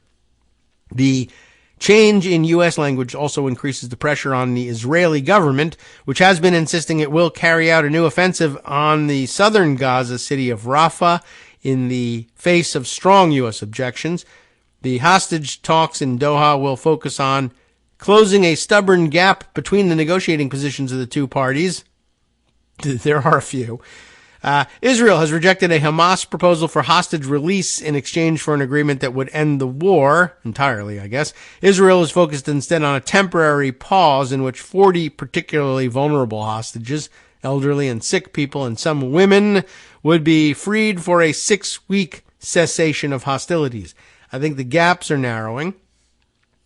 The change in U.S. language also increases the pressure on the Israeli government, which has been insisting it will carry out a new offensive on the southern Gaza city of Rafah in the face of strong U.S. objections. The hostage talks in Doha will focus on closing a stubborn gap between the negotiating positions of the two parties. There are a few. Israel has rejected a Hamas proposal for hostage release in exchange for an agreement that would end the war, entirely, I guess. Israel is focused instead on a temporary pause in which 40 particularly vulnerable hostages, elderly and sick people and some women, would be freed for a 6-week cessation of hostilities. I think the gaps are narrowing,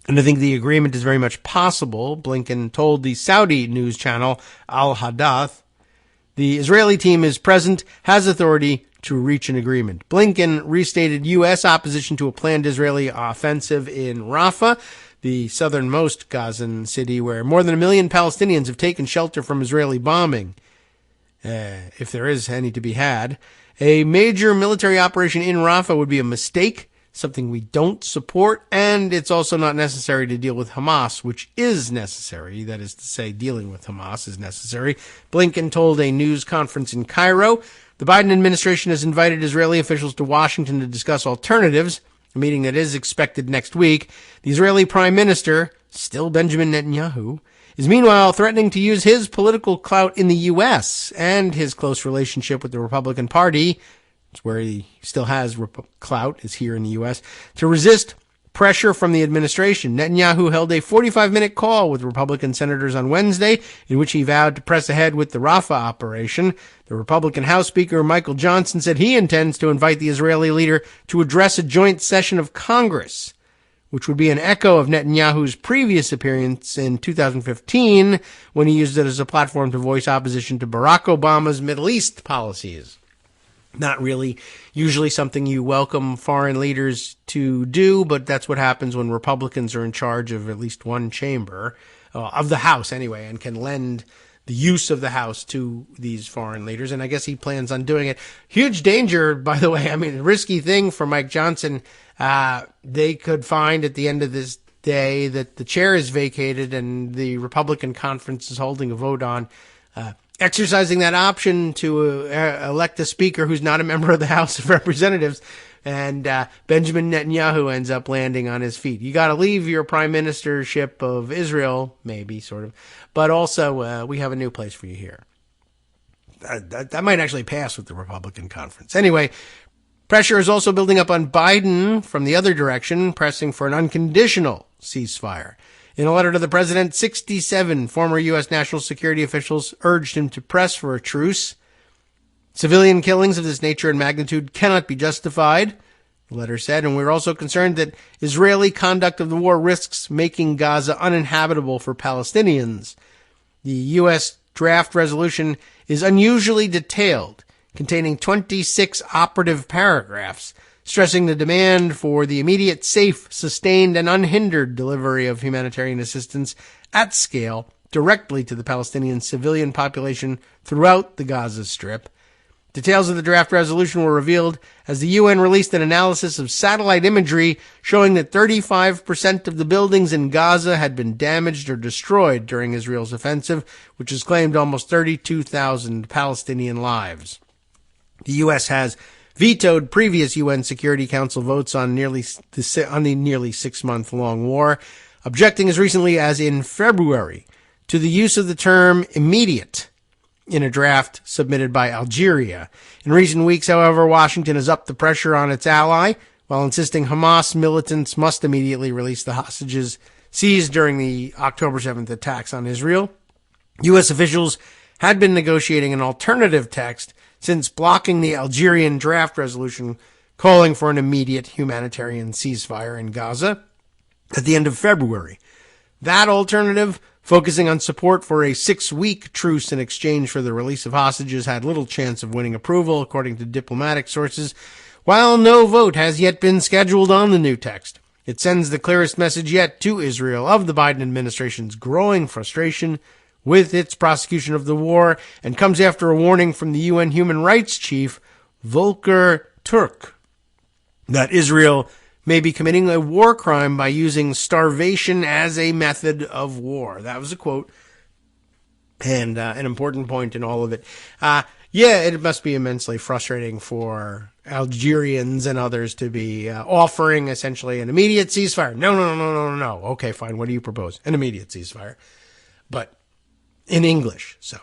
and I think the agreement is very much possible, Blinken told the Saudi news channel Al Hadath. The Israeli team is present, has authority to reach an agreement. Blinken restated U.S. opposition to a planned Israeli offensive in Rafah, the southernmost Gazan city where more than 1 million Palestinians have taken shelter from Israeli bombing, if there is any to be had. A major military operation in Rafah would be a mistake, something we don't support, and it's also not necessary to deal with Hamas, which is necessary. That is to say, dealing with Hamas is necessary. Blinken told a news conference in Cairo. The Biden administration has invited Israeli officials to Washington to discuss alternatives, a meeting that is expected next week. The Israeli Prime Minister, still Benjamin Netanyahu, is meanwhile threatening to use his political clout in the U.S. and his close relationship with the Republican Party, where he still has clout, is here in the U.S., to resist pressure from the administration. Netanyahu held a 45-minute call with Republican senators on Wednesday, in which he vowed to press ahead with the Rafah operation. The Republican House Speaker, Michael Johnson, said he intends to invite the Israeli leader to address a joint session of Congress, which would be an echo of Netanyahu's previous appearance in 2015, when he used it as a platform to voice opposition to Barack Obama's Middle East policies. Not really usually something you welcome foreign leaders to do, but that's what happens when Republicans are in charge of at least one chamber, of the House anyway, and can lend the use of the House to these foreign leaders. And I guess he plans on doing it. Huge danger, by the way. I mean, a risky thing for Mike Johnson. They could find at the end of this day that the chair is vacated and the Republican conference is holding a vote on exercising that option to elect a speaker who's not a member of the House of Representatives, and Benjamin Netanyahu ends up landing on his feet. You got to leave your prime ministership of Israel, maybe, sort of, but also we have a new place for you here. That might actually pass with the Republican conference. Anyway, pressure is also building up on Biden from the other direction, pressing for an unconditional ceasefire. In a letter to the president, 67 former U.S. national security officials urged him to press for a truce. Civilian killings of this nature and magnitude cannot be justified, the letter said, and we're also concerned that Israeli conduct of the war risks making Gaza uninhabitable for Palestinians. The U.S. draft resolution is unusually detailed, containing 26 operative paragraphs, stressing the demand for the immediate, safe, sustained, and unhindered delivery of humanitarian assistance at scale directly to the Palestinian civilian population throughout the Gaza Strip. Details of the draft resolution were revealed as the UN released an analysis of satellite imagery showing that 35% of the buildings in Gaza had been damaged or destroyed during Israel's offensive, which has claimed almost 32,000 Palestinian lives. The U.S. has vetoed previous UN Security Council votes on the nearly 6-month-long war, objecting as recently as in February to the use of the term immediate in a draft submitted by Algeria. In recent weeks, however, Washington has upped the pressure on its ally while insisting Hamas militants must immediately release the hostages seized during the October 7th attacks on Israel. U.S. officials had been negotiating an alternative text since blocking the Algerian draft resolution calling for an immediate humanitarian ceasefire in Gaza at the end of February. That alternative, focusing on support for a 6-week truce in exchange for the release of hostages, had little chance of winning approval, according to diplomatic sources, while no vote has yet been scheduled on the new text. It sends the clearest message yet to Israel of the Biden administration's growing frustration with its prosecution of the war, and comes after a warning from the UN human rights chief, Volker Turk, that Israel may be committing a war crime by using starvation as a method of war. That was a quote, and an important point in all of it. It must be immensely frustrating for Algerians and others to be offering essentially an immediate ceasefire. No. Okay, fine. What do you propose? An immediate ceasefire. But in English, so,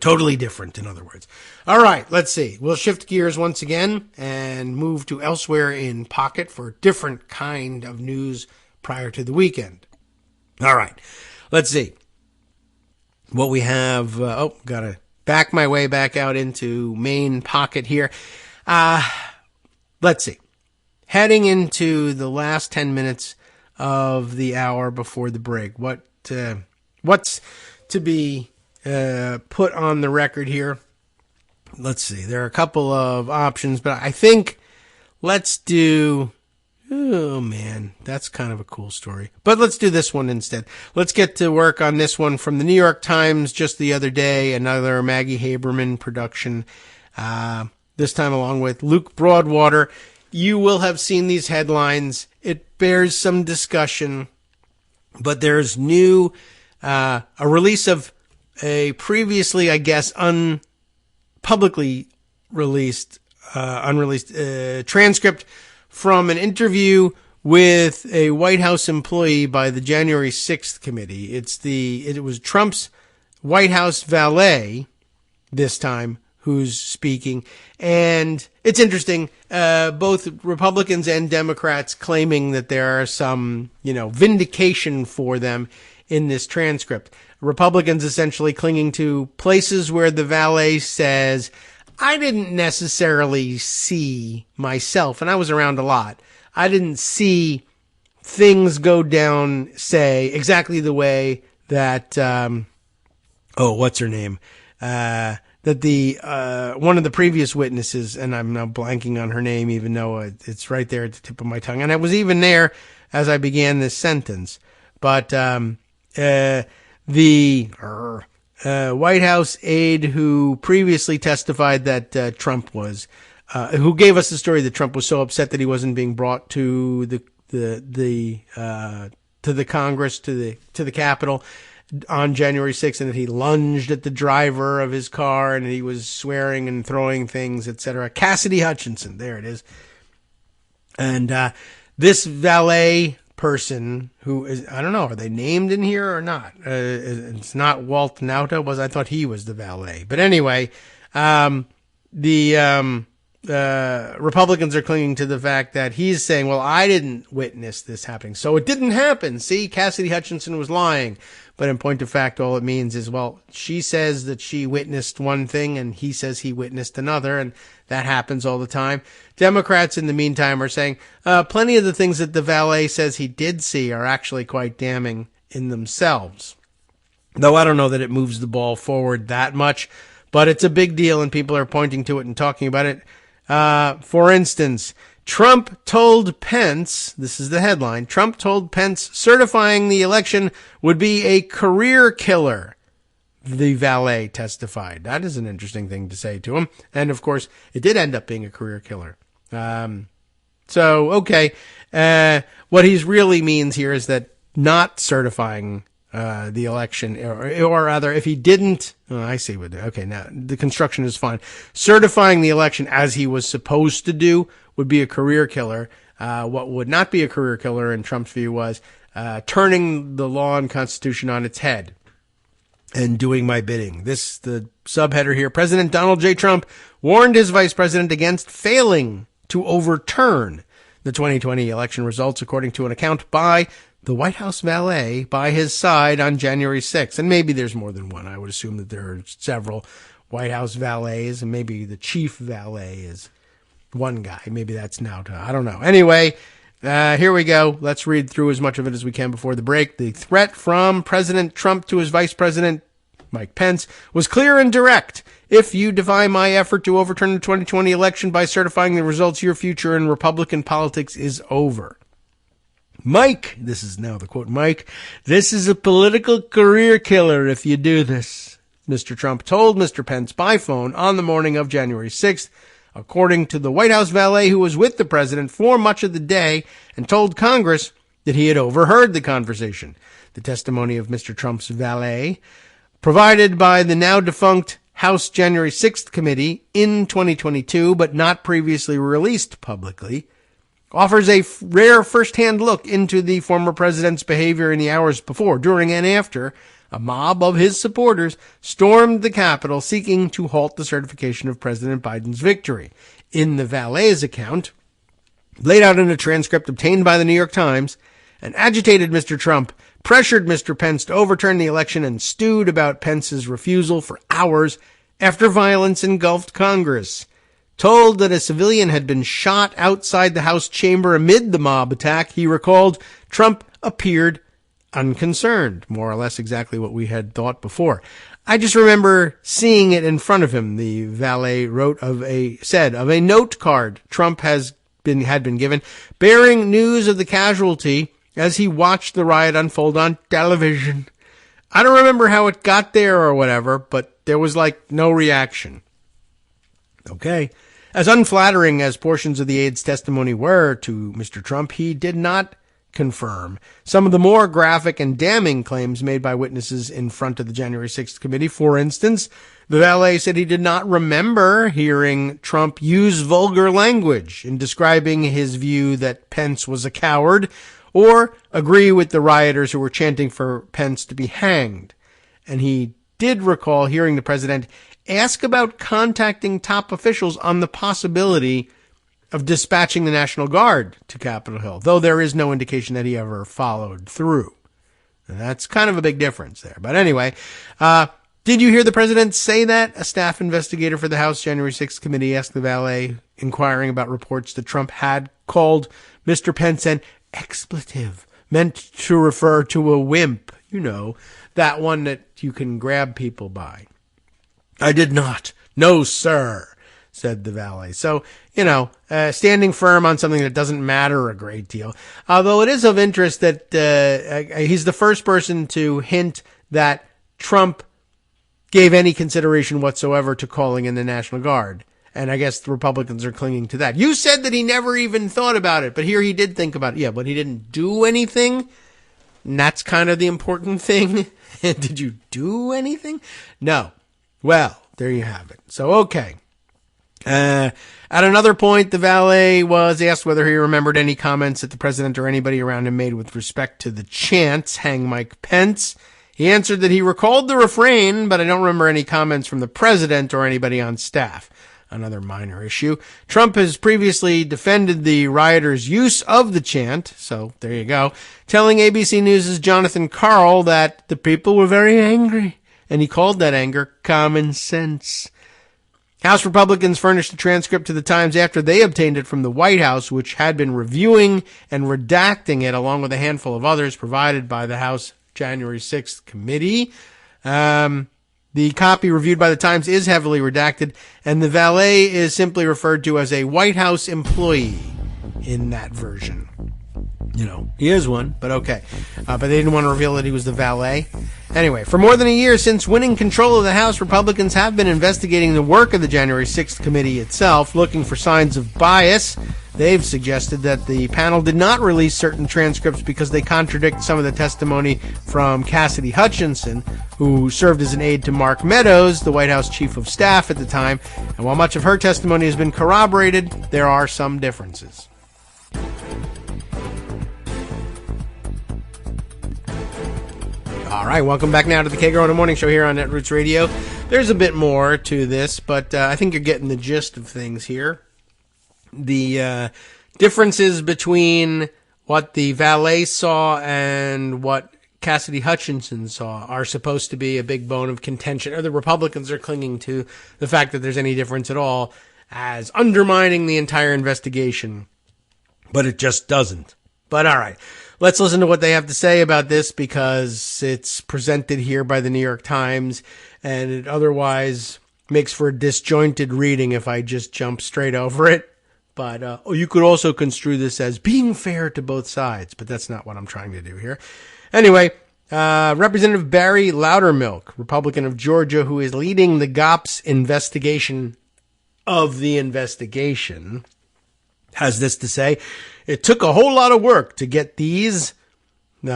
totally different, in other words. All right, let's see. We'll shift gears once again and move to elsewhere in Pocket for a different kind of news prior to the weekend. All right, let's see what we have. Gotta back my way back out into main Pocket here. Let's see. Heading into the last 10 minutes of the hour before the break, what's to be put on the record here? Let's see. There are a couple of options, but I think let's do... Oh, man, that's kind of a cool story. But let's do this one instead. Let's get to work on this one from the New York Times just the other day, another Maggie Haberman production, this time along with Luke Broadwater. You will have seen these headlines. It bears some discussion, but there's a release of a previously, I guess, publicly released, unreleased transcript from an interview with a White House employee by the January 6th committee. It was Trump's White House valet this time who's speaking. And it's interesting, both Republicans and Democrats claiming that there are some, vindication for them in this transcript. Republicans essentially clinging to places where the valet says, I didn't necessarily see myself, and I was around a lot, I didn't see things go down, say, exactly the way that, what's her name? That the one of the previous witnesses, and I'm now blanking on her name, even though it's right there at the tip of my tongue, and I was even there as I began this sentence. But the White House aide who previously testified that Trump was, who gave us the story that Trump was so upset that he wasn't being brought to the Congress, to the Capitol on January 6th, and that he lunged at the driver of his car and he was swearing and throwing things, etc. Cassidy Hutchinson, there it is. And this valet person who is, I don't know, are they named in here or not? It's not Walt Nauta, I thought he was the valet. But anyway, Republicans are clinging to the fact that he's saying, well, I didn't witness this happening, so it didn't happen. See, Cassidy Hutchinson was lying. But in point of fact, all it means is, well, she says that she witnessed one thing and he says he witnessed another, and that happens all the time. Democrats, in the meantime, are saying plenty of the things that the valet says he did see are actually quite damning in themselves. Though I don't know that it moves the ball forward that much, but it's a big deal and people are pointing to it and talking about it. For instance, Trump told Pence, this is the headline, Trump told Pence certifying the election would be a career killer, the valet testified. That is an interesting thing to say to him. And of course, it did end up being a career killer. Okay. What he really means here is that not certifying the election, or rather, if he didn't, I see what, okay, now the construction is fine. Certifying the election as he was supposed to do would be a career killer. What would not be a career killer in Trump's view was turning the law and Constitution on its head and doing my bidding. The subheader here, President Donald J. Trump warned his vice president against failing to overturn the 2020 election results, according to an account by the White House valet by his side on January 6th. And maybe there's more than one. I would assume that there are several White House valets, and maybe the chief valet is one guy. Maybe that's Nauta. I don't know. Anyway, here we go. Let's read through as much of it as we can before the break. The threat from President Trump to his vice president, Mike Pence, was clear and direct. If you defy my effort to overturn the 2020 election by certifying the results, your future in Republican politics is over. Mike, this is now the quote, Mike, this is a political career killer if you do this, Mr. Trump told Mr. Pence by phone on the morning of January 6th, according to the White House valet who was with the president for much of the day and told Congress that he had overheard the conversation. The testimony of Mr. Trump's valet, provided by the now defunct House January 6th committee in 2022, but not previously released publicly, offers a rare first-hand look into the former president's behavior in the hours before, during, and after a mob of his supporters stormed the Capitol seeking to halt the certification of President Biden's victory. In the valet's account, laid out in a transcript obtained by the New York Times, an agitated Mr. Trump pressured Mr. Pence to overturn the election and stewed about Pence's refusal for hours after violence engulfed Congress. Told that a civilian had been shot outside the House chamber amid the mob attack, he recalled Trump appeared unconcerned, more or less exactly what we had thought before. I just remember seeing it in front of him. The valet said of a note card Trump had been given, bearing news of the casualty as he watched the riot unfold on television. I don't remember how it got there or whatever, but there was no reaction. Okay. As unflattering as portions of the aide's testimony were to Mr. Trump, he did not confirm some of the more graphic and damning claims made by witnesses in front of the January 6th committee. For instance, the valet said he did not remember hearing Trump use vulgar language in describing his view that Pence was a coward or agree with the rioters who were chanting for Pence to be hanged. And he did recall hearing the president ask about contacting top officials on the possibility of dispatching the National Guard to Capitol Hill, though there is no indication that he ever followed through. And that's kind of a big difference there. But anyway, did you hear the president say that? A staff investigator for the House January 6th committee asked the valet, inquiring about reports that Trump had called Mr. Pence an expletive, meant to refer to a wimp. You know, that one that you can grab people by. I did not. No, sir, said the valet. So, standing firm on something that doesn't matter a great deal. Although it is of interest that he's the first person to hint that Trump gave any consideration whatsoever to calling in the National Guard. And I guess the Republicans are clinging to that. You said that he never even thought about it, but here he did think about it. Yeah, but he didn't do anything. And that's kind of the important thing. Did you do anything? No. Well, there you have it. So, okay. At another point, the valet was asked whether he remembered any comments that the president or anybody around him made with respect to the chants, "Hang Mike Pence." He answered that he recalled the refrain, but I don't remember any comments from the president or anybody on staff. Another minor issue. Trump has previously defended the rioters' use of the chant, so there you go, telling ABC News' Jonathan Karl that the people were very angry, and he called that anger common sense. House Republicans furnished a transcript to the Times after they obtained it from the White House, which had been reviewing and redacting it along with a handful of others provided by the House January 6th committee. The copy reviewed by the Times is heavily redacted, and the valet is simply referred to as a White House employee in that version. He is one, but okay. But they didn't want to reveal that he was the valet. Anyway, for more than a year since winning control of the House, Republicans have been investigating the work of the January 6th committee itself, looking for signs of bias. They've suggested that the panel did not release certain transcripts because they contradict some of the testimony from Cassidy Hutchinson, who served as an aide to Mark Meadows, the White House chief of staff at the time. And while much of her testimony has been corroborated, there are some differences. All right, welcome back now to the Kagro in the Morning Show here on Netroots Radio. There's a bit more to this, but I think you're getting the gist of things here. The differences between what the valet saw and what Cassidy Hutchinson saw are supposed to be a big bone of contention, or the Republicans are clinging to the fact that there's any difference at all as undermining the entire investigation, but it just doesn't. But all right. Let's listen to what they have to say about this, because it's presented here by the New York Times, and it otherwise makes for a disjointed reading if I just jump straight over it. But you could also construe this as being fair to both sides, but that's not what I'm trying to do here. Anyway, Representative Barry Loudermilk, Republican of Georgia, who is leading the GOPS investigation of the investigation, has this to say. It took a whole lot of work to get these, he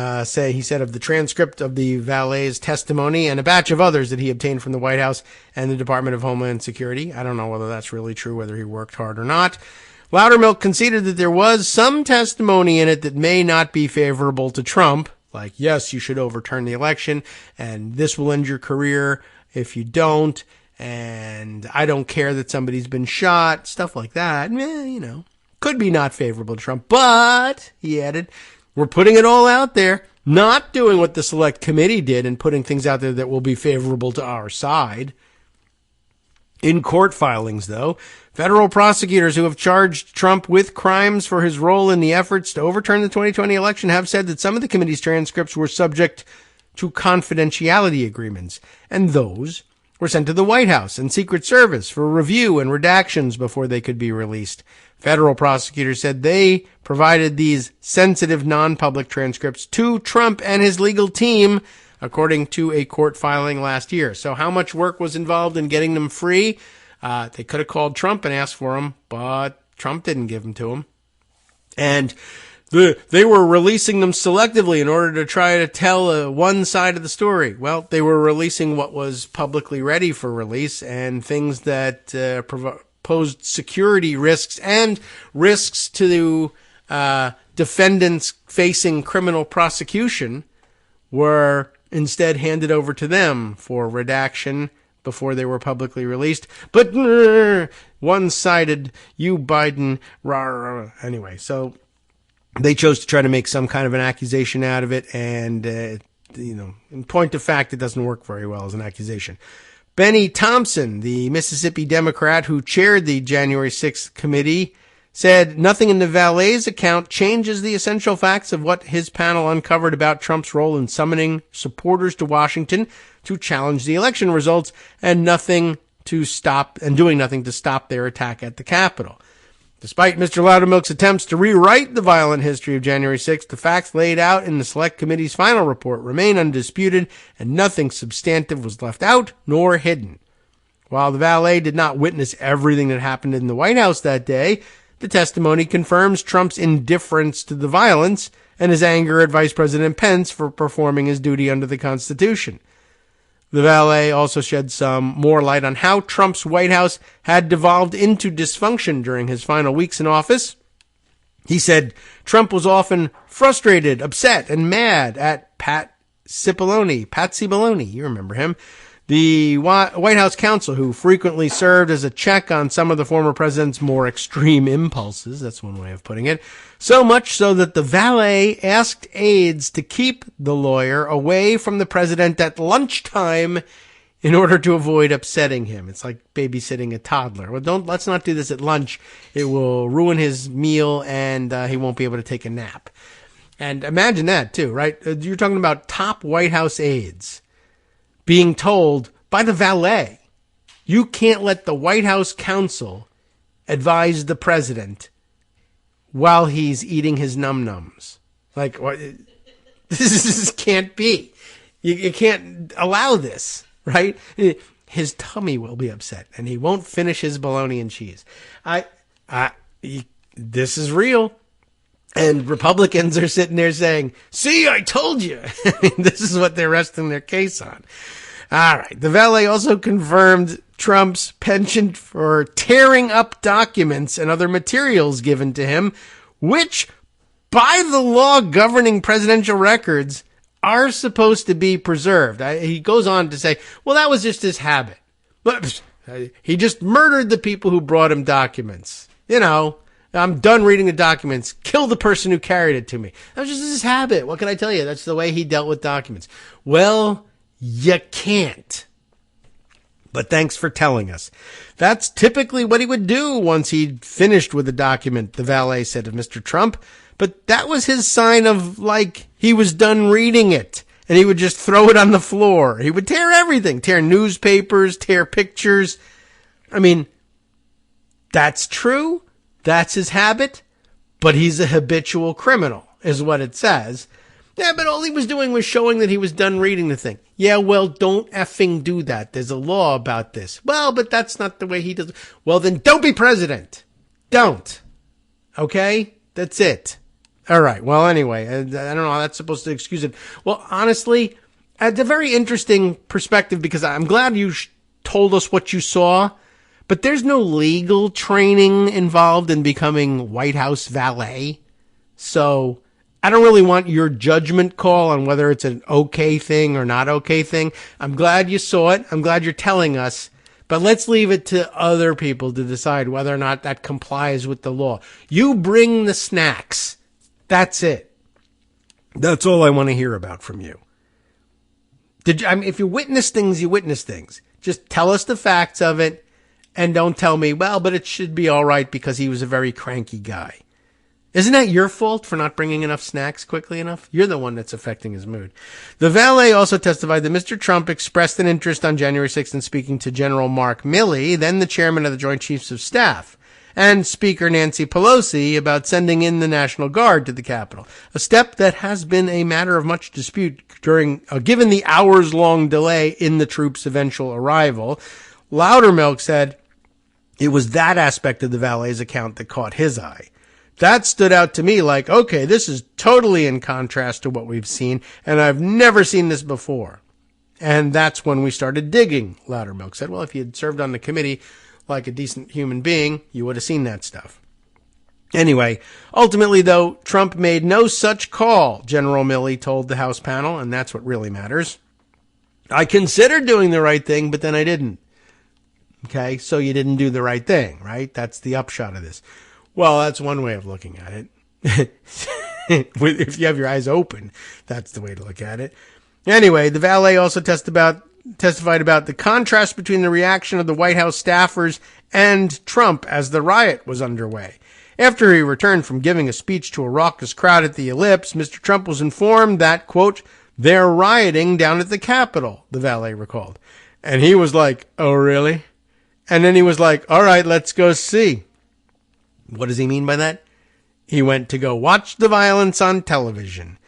said, of the transcript of the valet's testimony and a batch of others that he obtained from the White House and the Department of Homeland Security. I don't know whether that's really true, whether he worked hard or not. Loudermilk conceded that there was some testimony in it that may not be favorable to Trump, like, yes, you should overturn the election, and this will end your career if you don't, and I don't care that somebody's been shot, stuff like that. Could be not favorable to Trump, but, he added, we're putting it all out there, not doing what the select committee did and putting things out there that will be favorable to our side. In court filings, though, federal prosecutors who have charged Trump with crimes for his role in the efforts to overturn the 2020 election have said that some of the committee's transcripts were subject to confidentiality agreements, and those were sent to the White House and Secret Service for review and redactions before they could be released. Federal prosecutors said they provided these sensitive non-public transcripts to Trump and his legal team, according to a court filing last year. So how much work was involved in getting them free? They could have called Trump and asked for them, but Trump didn't give them to them. And they were releasing them selectively in order to try to tell one side of the story. Well, they were releasing what was publicly ready for release and things that posed security risks and risks to defendants facing criminal prosecution were instead handed over to them for redaction before they were publicly released. But one-sided, you Biden, rah, rah, rah. Anyway, so they chose to try to make some kind of an accusation out of it, and, in point of fact, it doesn't work very well as an accusation. Benny Thompson, the Mississippi Democrat who chaired the January 6th committee, said nothing in the valet's account changes the essential facts of what his panel uncovered about Trump's role in summoning supporters to Washington to challenge the election results and doing nothing to stop their attack at the Capitol. Despite Mr. Loudermilk's attempts to rewrite the violent history of January 6th, the facts laid out in the Select Committee's final report remain undisputed, and nothing substantive was left out nor hidden. While the valet did not witness everything that happened in the White House that day, the testimony confirms Trump's indifference to the violence and his anger at Vice President Pence for performing his duty under the Constitution. The valet also shed some more light on how Trump's White House had devolved into dysfunction during his final weeks in office. He said Trump was often frustrated, upset, and mad at Patsy Baloney, you remember him, the White House counsel who frequently served as a check on some of the former president's more extreme impulses. That's one way of putting it. So much so that the valet asked aides to keep the lawyer away from the president at lunchtime in order to avoid upsetting him. It's like babysitting a toddler. Well, let's not do this at lunch. It will ruin his meal and he won't be able to take a nap. And imagine that too, right? You're talking about top White House aides being told by the valet, you can't let the White House counsel advise the president while he's eating his num-nums. Like, what? This can't be. You can't allow this, right? His tummy will be upset, and he won't finish his bologna and cheese. This is real. And Republicans are sitting there saying, see, I told you. This is what they're resting their case on. All right. The valet also confirmed Trump's penchant for tearing up documents and other materials given to him, which, by the law governing presidential records, are supposed to be preserved. He goes on to say, well, that was just his habit. But he just murdered the people who brought him documents. I'm done reading the documents. Kill the person who carried it to me. That was just his habit. What can I tell you? That's the way he dealt with documents. Well, you can't. But thanks for telling us. That's typically what he would do once he'd finished with a document, the valet said of Mr. Trump. But that was his sign of, he was done reading it. And he would just throw it on the floor. He would tear everything. Tear newspapers, tear pictures. I mean, that's true. That's his habit, but he's a habitual criminal, is what it says. Yeah, but all he was doing was showing that he was done reading the thing. Yeah, well, don't effing do that. There's a law about this. Well, but that's not the way he does it. Well, then don't be president. Don't. Okay? That's it. All right. Well, anyway, I don't know how that's supposed to excuse it. Well, honestly, it's a very interesting perspective because I'm glad you told us what you saw. But there's no legal training involved in becoming White House valet. So I don't really want your judgment call on whether it's an okay thing or not okay thing. I'm glad you saw it. I'm glad you're telling us. But let's leave it to other people to decide whether or not that complies with the law. You bring the snacks. That's it. That's all I want to hear about from you. If you witness things, you witness things. Just tell us the facts of it. And don't tell me, well, but it should be all right because he was a very cranky guy. Isn't that your fault for not bringing enough snacks quickly enough? You're the one that's affecting his mood. The valet also testified that Mr. Trump expressed an interest on January 6th in speaking to General Mark Milley, then the chairman of the Joint Chiefs of Staff, and Speaker Nancy Pelosi about sending in the National Guard to the Capitol, a step that has been a matter of much dispute given the hours-long delay in the troops' eventual arrival. Loudermilk said, It was that aspect of the valet's account that caught his eye. That stood out to me like, okay, this is totally in contrast to what we've seen, and I've never seen this before. And that's when we started digging, Loudermilk said. Well, if you had served on the committee like a decent human being, you would have seen that stuff. Anyway, ultimately, though, Trump made no such call, General Milley told the House panel, and that's what really matters. I considered doing the right thing, but then I didn't. Okay, so you didn't do the right thing, right? That's the upshot of this. Well, that's one way of looking at it. If you have your eyes open, that's the way to look at it. Anyway, the valet also testified about the contrast between the reaction of the White House staffers and Trump as the riot was underway. After he returned from giving a speech to a raucous crowd at the Ellipse, Mr. Trump was informed that, quote, they're rioting down at the Capitol, the valet recalled. And he was like, oh, really? And then he was like, all right, let's go see. What does he mean by that? He went to go watch the violence on television.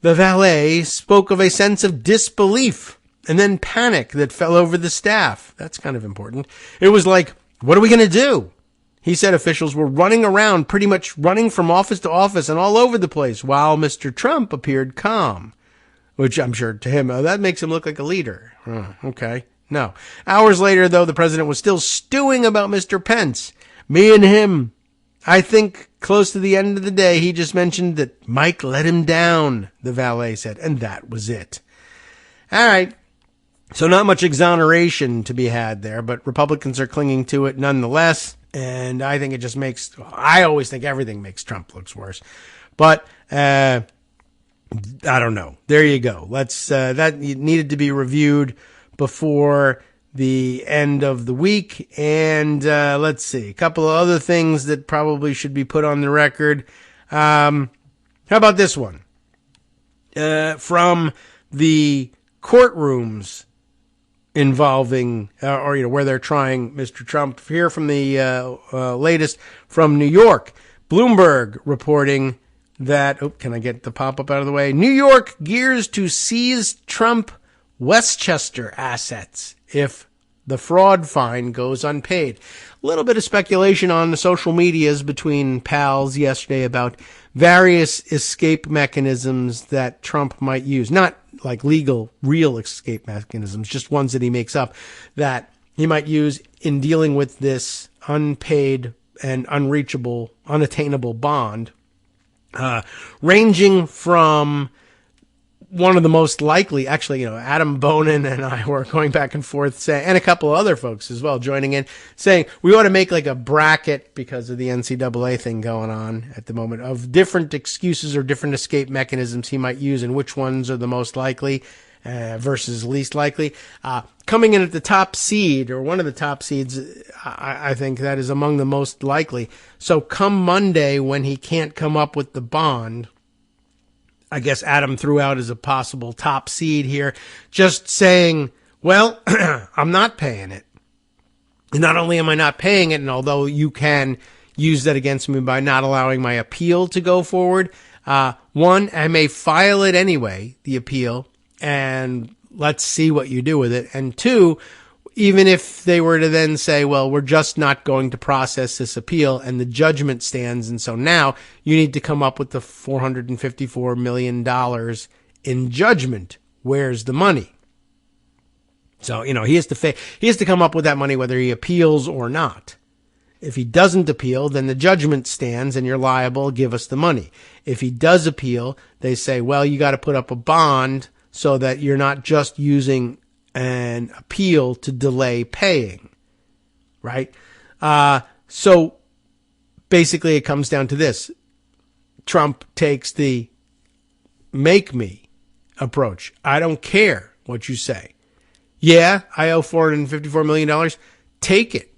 The valet spoke of a sense of disbelief and then panic that fell over the staff. That's kind of important. It was like, what are we going to do? He said officials were running around, pretty much running from office to office and all over the place, while Mr. Trump appeared calm, which I'm sure to him, that makes him look like a leader. Okay. No. Hours later, though, the president was still stewing about Mr. Pence. Me and him. I think close to the end of the day, he just mentioned that Mike let him down, the valet said, and that was it. All right. So not much exoneration to be had there, but Republicans are clinging to it nonetheless. And I think it just I always think everything makes Trump looks worse. But, I don't know. There you go. That needed to be reviewed before the end of the week. And let's see, a couple of other things that probably should be put on the record. How about this one? From the courtrooms involving, where they're trying Mr. Trump. Here from the latest from New York. Bloomberg reporting that, can I get the pop-up out of the way? New York gears to seize Trump Westchester assets if the fraud fine goes unpaid. A little bit of speculation on the social medias between pals yesterday about various escape mechanisms that Trump might use. Not like legal, real escape mechanisms, just ones that he makes up that he might use in dealing with this unpaid and unreachable, unattainable bond, ranging from one of the most likely, actually, Adam Bonin and I were going back and forth saying, and a couple of other folks as well joining in, saying we ought to make like a bracket because of the NCAA thing going on at the moment of different excuses or different escape mechanisms he might use and which ones are the most likely versus least likely. Coming in at the top seed or one of the top seeds, I think that is among the most likely. So come Monday when he can't come up with the bond, I guess Adam threw out as a possible top seed here, just saying, well, I'm not paying it. And not only am I not paying it, and although you can use that against me by not allowing my appeal to go forward, one, I may file it anyway, the appeal, and let's see what you do with it. And two, even if they were to then say, well, we're just not going to process this appeal and the judgment stands. And so now you need to come up with the $454 million in judgment. Where's the money? So, he has to come up with that money whether he appeals or not. If he doesn't appeal, then the judgment stands and you're liable. Give us the money. If he does appeal, they say, well, you got to put up a bond so that you're not just using an appeal to delay paying, right? So basically it comes down to this. Trump takes the make me approach. I don't care what you say. Yeah, I owe $454 million. Take it.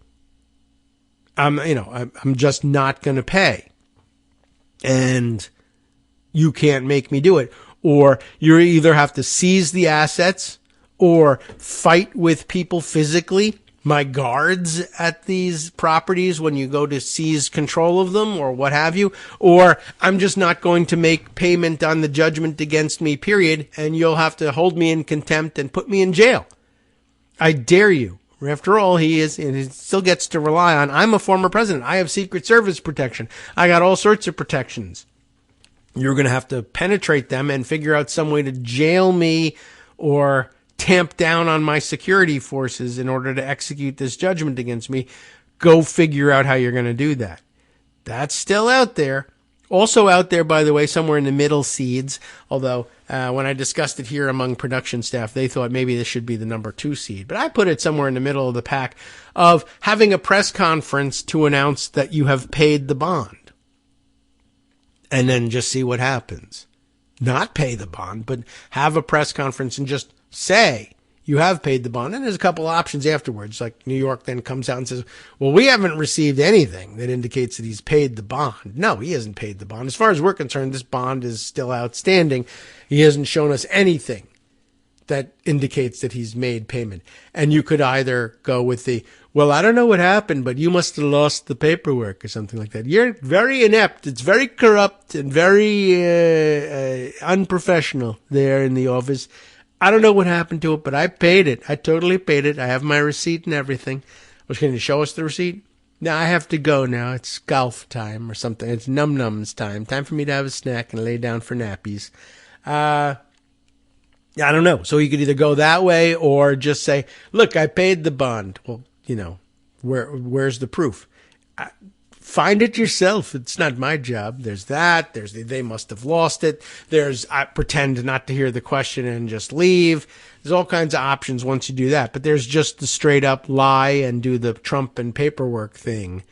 I'm just not going to pay. And you can't make me do it. Or you either have to seize the assets or fight with people physically, my guards at these properties when you go to seize control of them or what have you, or I'm just not going to make payment on the judgment against me, period, and you'll have to hold me in contempt and put me in jail. I dare you, After all, he still gets to rely on, I'm a former president. I have Secret Service protection. I got all sorts of protections. You're going to have to penetrate them and figure out some way to jail me or tamp down on my security forces in order to execute this judgment against me. Go figure out how you're going to do that. That's still out there. Also out there, by the way, somewhere in the middle seeds, although when I discussed it here among production staff, they thought maybe this should be the number 2 seed. But I put it somewhere in the middle of the pack of having a press conference to announce that you have paid the bond. And then just see what happens. Not pay the bond, but have a press conference and just say you have paid the bond. And there's a couple options afterwards. Like New York then comes out and says, well, we haven't received anything that indicates that he's paid the bond. No, he hasn't paid the bond. As far as we're concerned, this bond is still outstanding. He hasn't shown us anything that indicates that he's made payment. And you could either go with the, well, I don't know what happened, but you must have lost the paperwork or something like that. You're very inept. It's very corrupt and very unprofessional there in the office. I don't know what happened to it, but I paid it. I totally paid it. I have my receipt and everything. Was going to show us the receipt? No, I have to go now. It's golf time or something. It's num-nums time. Time for me to have a snack and lay down for nappies. I don't know. So you could either go that way or just say, look, I paid the bond. Well, where's the proof? Find it yourself. It's not my job. There's that. There's they must have lost it. There's I pretend not to hear the question and just leave. There's all kinds of options once you do that. But there's just the straight up lie and do the Trump and paperwork thing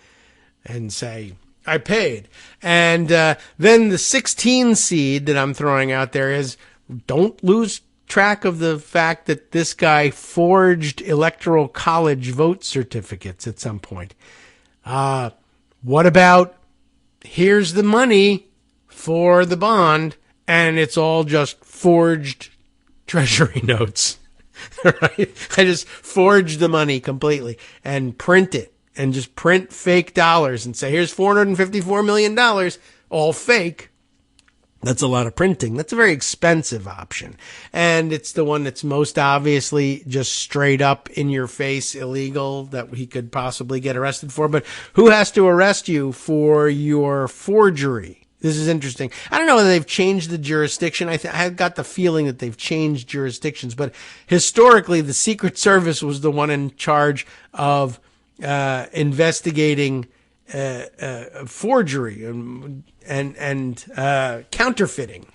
and say, I paid. And then the 16 seed that I'm throwing out there is don't lose track of the fact that this guy forged electoral college vote certificates at some point. What about here's the money for the bond and it's all just forged treasury notes, right? I just forged the money completely and print it and just print fake dollars and say, here's $454 million, all fake. That's a lot of printing. That's a very expensive option. And it's the one that's most obviously just straight up in your face illegal that he could possibly get arrested for. But who has to arrest you for your forgery? This is interesting. I don't know whether they've changed the jurisdiction. I got the feeling that they've changed jurisdictions. But historically, the Secret Service was the one in charge of investigating forgery and counterfeiting,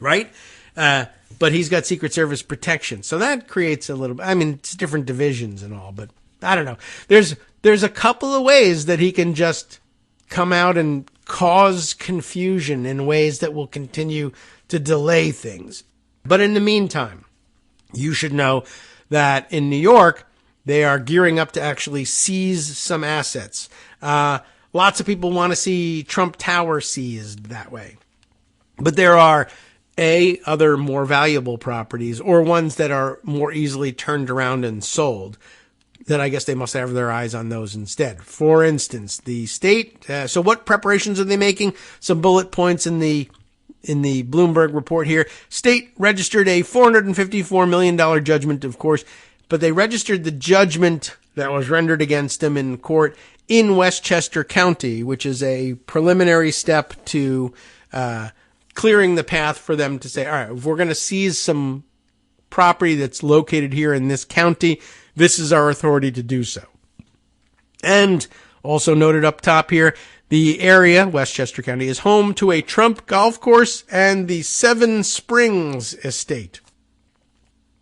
right? But he's got Secret Service protection, so that creates a little. I mean, it's different divisions and all, but I don't know. There's a couple of ways that he can just come out and cause confusion in ways that will continue to delay things. But in the meantime, you should know that in New York, they are gearing up to actually seize some assets. Lots of people want to see Trump Tower seized that way. But there are other more valuable properties or ones that are more easily turned around and sold that I guess they must have their eyes on those instead. For instance, the state. So what preparations are they making? Some bullet points in the Bloomberg report here. State registered a $454 million judgment, of course, but they registered the judgment that was rendered against them in court in Westchester County, which is a preliminary step to clearing the path for them to say, all right, if we're going to seize some property that's located here in this county, this is our authority to do so. And also noted up top here, the area, Westchester County, is home to a Trump golf course and the Seven Springs estate,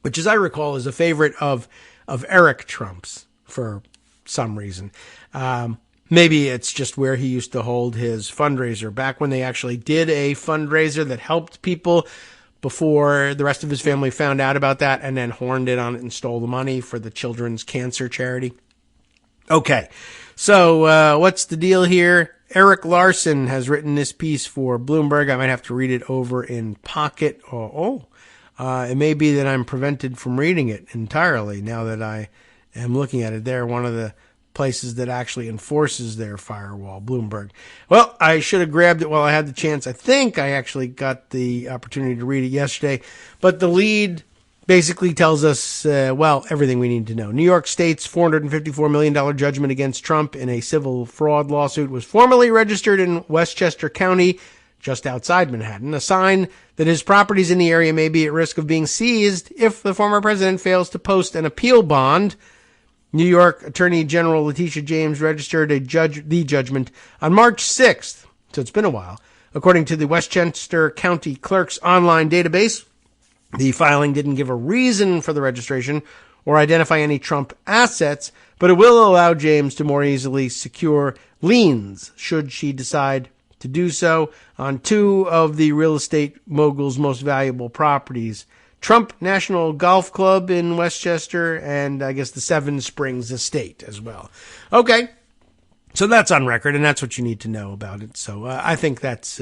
which, as I recall, is a favorite of Eric Trump's for some reason. Maybe it's just where he used to hold his fundraiser back when they actually did a fundraiser that helped people before the rest of his family found out about that and then horned in on it and stole the money for the children's cancer charity. Okay. So, what's the deal here? Eric Larson has written this piece for Bloomberg. I might have to read it over in pocket. It may be that I'm prevented from reading it entirely now that I am looking at it. They're one of the places that actually enforces their firewall, Bloomberg. Well, I should have grabbed it while I had the chance. I think I actually got the opportunity to read it yesterday. But the lead basically tells us, everything we need to know. New York State's $454 million judgment against Trump in a civil fraud lawsuit was formally registered in Westchester County, just outside Manhattan, a sign that his properties in the area may be at risk of being seized if the former president fails to post an appeal bond. New York Attorney General Letitia James registered the judgment on March 6th, so it's been a while. According to the Westchester County Clerk's online database, the filing didn't give a reason for the registration or identify any Trump assets, but it will allow James to more easily secure liens, should she decide to do so, on two of the real estate mogul's most valuable properties, Trump National Golf Club in Westchester and I guess the Seven Springs Estate as well. Okay. So that's on record, and that's what you need to know about it. So I think that's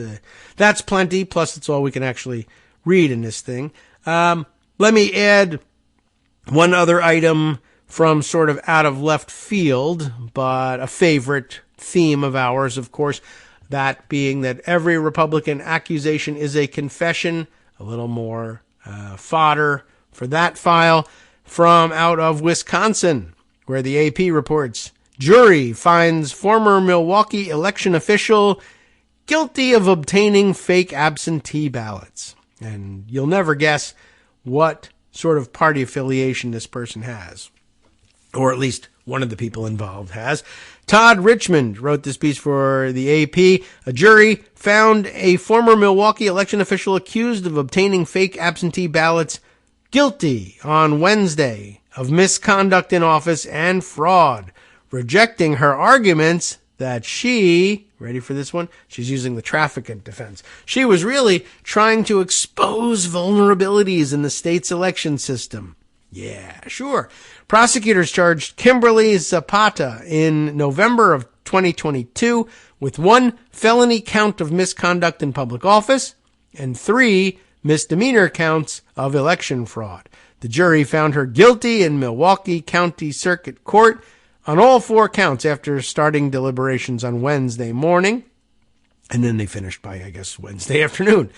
plenty. Plus, it's all we can actually read in this thing. Let me add one other item from sort of out of left field, but a favorite theme of ours, of course, that being that every Republican accusation is a confession. A little more fodder for that file from out of Wisconsin, where the AP reports, jury finds former Milwaukee election official guilty of obtaining fake absentee ballots. And you'll never guess what sort of party affiliation this person has, or at least one of the people involved has. Todd Richmond wrote this piece for the AP. A jury found a former Milwaukee election official accused of obtaining fake absentee ballots guilty on Wednesday of misconduct in office and fraud, rejecting her arguments that she, ready for this one? She's using the trafficant defense. She was really trying to expose vulnerabilities in the state's election system. Yeah, sure. Prosecutors charged Kimberly Zapata in November of 2022 with 1 felony count of misconduct in public office and 3 misdemeanor counts of election fraud. The jury found her guilty in Milwaukee County Circuit Court on all 4 counts after starting deliberations on Wednesday morning. And then they finished by, I guess, Wednesday afternoon.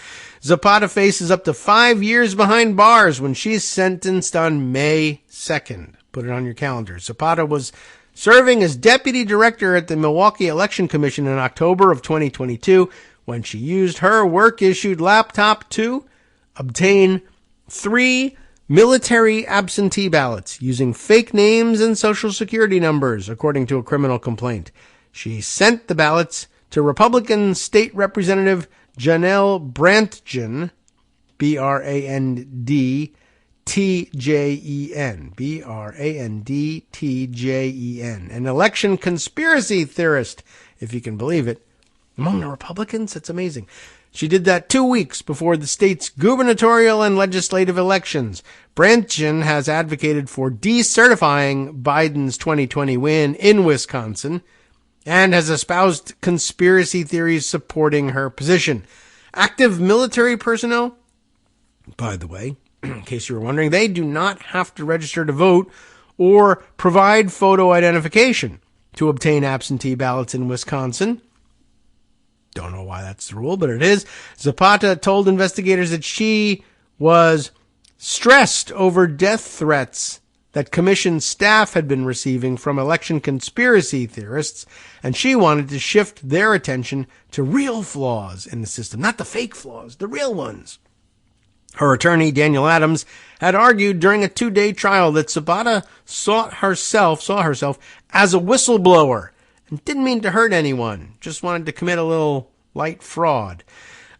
Zapata faces up to 5 years behind bars when she's sentenced on May 2nd. Put it on your calendar. Zapata was serving as deputy director at the Milwaukee Election Commission in October of 2022 when she used her work-issued laptop to obtain 3 military absentee ballots using fake names and social security numbers, according to a criminal complaint. She sent the ballots to Republican State Representative Janelle Brandtjen, Brandtjen, an election conspiracy theorist, if you can believe it. Among the Republicans? That's amazing. She did that 2 weeks before the state's gubernatorial and legislative elections. Brandtjen has advocated for decertifying Biden's 2020 win in Wisconsin and has espoused conspiracy theories supporting her position. Active military personnel, by the way, in case you were wondering, they do not have to register to vote or provide photo identification to obtain absentee ballots in Wisconsin. Don't know why that's the rule, but it is. Zapata told investigators that she was stressed over death threats that commission staff had been receiving from election conspiracy theorists, and she wanted to shift their attention to real flaws in the system, not the fake flaws, the real ones. Her attorney, Daniel Adams, had argued during a 2-day trial that Zapata saw herself as a whistleblower and didn't mean to hurt anyone, just wanted to commit a little light fraud.